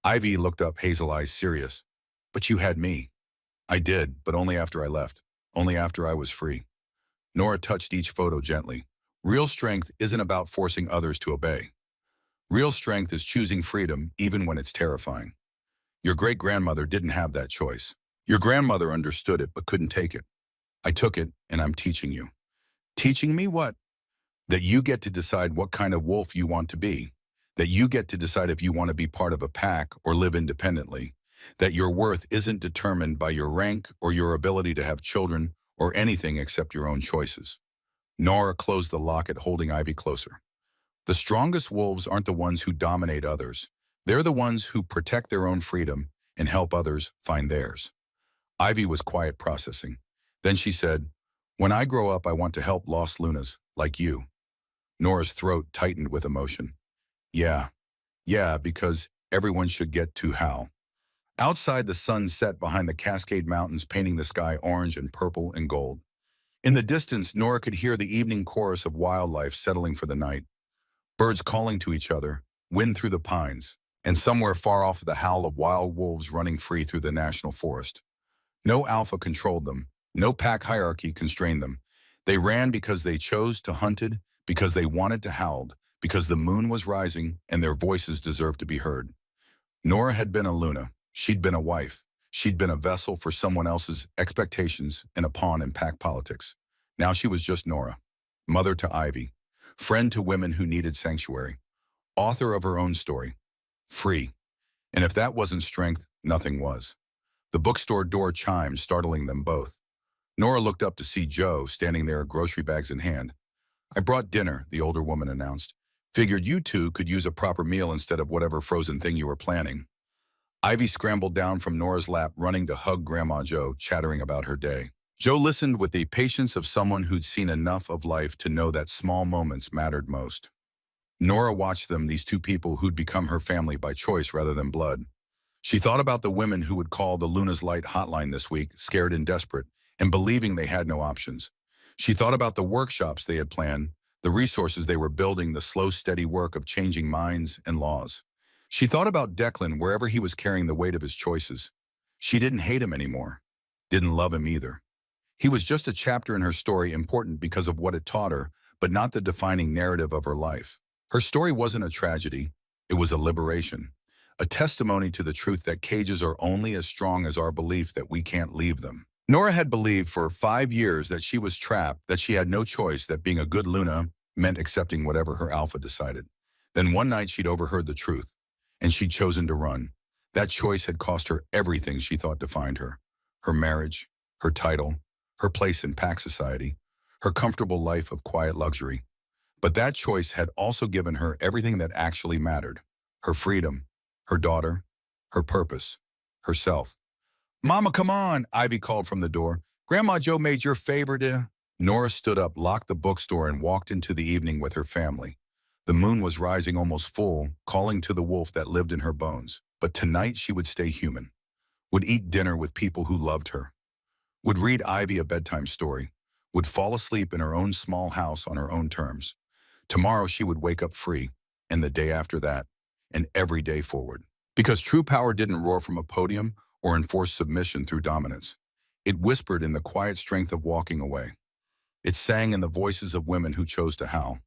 [SPEAKER 1] Ivy looked up, hazel eyes serious. "But you had me." "I did, but only after I left. Only after I was free." Nora touched each photo gently. Real strength isn't about forcing others to obey. Real strength is choosing freedom even when it's terrifying. Your great-grandmother didn't have that choice. Your grandmother understood it but couldn't take it. I took it, and I'm teaching you. Teaching me what? That you get to decide what kind of wolf you want to be. That you get to decide if you want to be part of a pack or live independently. That your worth isn't determined by your rank or your ability to have children or anything except your own choices. Nora closed the locket, holding Ivy closer. The strongest wolves aren't the ones who dominate others. They're the ones who protect their own freedom and help others find theirs. Ivy was quiet, processing. Then she said, "When I grow up, I want to help lost Lunas, like you." Nora's throat tightened with emotion. Yeah, because everyone should get to howl. Outside, the sun set behind the Cascade Mountains, painting the sky orange and purple and gold. In the distance, Nora could hear the evening chorus of wildlife settling for the night. Birds calling to each other, wind through the pines, and somewhere far off the howl of wild wolves running free through the national forest. No alpha controlled them. No pack hierarchy constrained them. They ran because they chose to hunted, because they wanted to howled, because the moon was rising and their voices deserved to be heard. Nora had been a Luna. She'd been a wife. She'd been a vessel for someone else's expectations and a pawn in pack politics. Now she was just Nora, mother to Ivy, friend to women who needed sanctuary, author of her own story, free. And if that wasn't strength, nothing was. The bookstore door chimed, startling them both. Nora looked up to see Joe standing there, grocery bags in hand. "I brought dinner," the older woman announced. "Figured you two could use a proper meal instead of whatever frozen thing you were planning." Ivy scrambled down from Nora's lap, running to hug Grandma Joe, chattering about her day. Joe listened with the patience of someone who'd seen enough of life to know that small moments mattered most. Nora watched them, these two people who'd become her family by choice rather than blood. She thought about the women who would call the Luna's Light hotline this week, scared and desperate, and believing they had no options. She thought about the workshops they had planned, the resources they were building, the slow, steady work of changing minds and laws. She thought about Declan wherever he was carrying the weight of his choices. She didn't hate him anymore, didn't love him either. He was just a chapter in her story, important because of what it taught her, but not the defining narrative of her life. Her story wasn't a tragedy, it was a liberation. A testimony to the truth that cages are only as strong as our belief that we can't leave them. Nora had believed for 5 years that she was trapped, that she had no choice, that being a good Luna meant accepting whatever her alpha decided. Then one night she'd overheard the truth, and she'd chosen to run. That choice had cost her everything she thought defined her. Her marriage, her title, her place in pack society, her comfortable life of quiet luxury. But that choice had also given her everything that actually mattered. Her freedom, her daughter, her purpose, herself. "Mama, come on," Ivy called from the door. "Grandma Joe made your favorite." Nora stood up, locked the bookstore, and walked into the evening with her family. The moon was rising almost full, calling to the wolf that lived in her bones. But tonight she would stay human, would eat dinner with people who loved her, would read Ivy a bedtime story, would fall asleep in her own small house on her own terms. Tomorrow she would wake up free, and the day after that, and every day forward. Because true power didn't roar from a podium or enforce submission through dominance. It whispered in the quiet strength of walking away. It sang in the voices of women who chose to howl.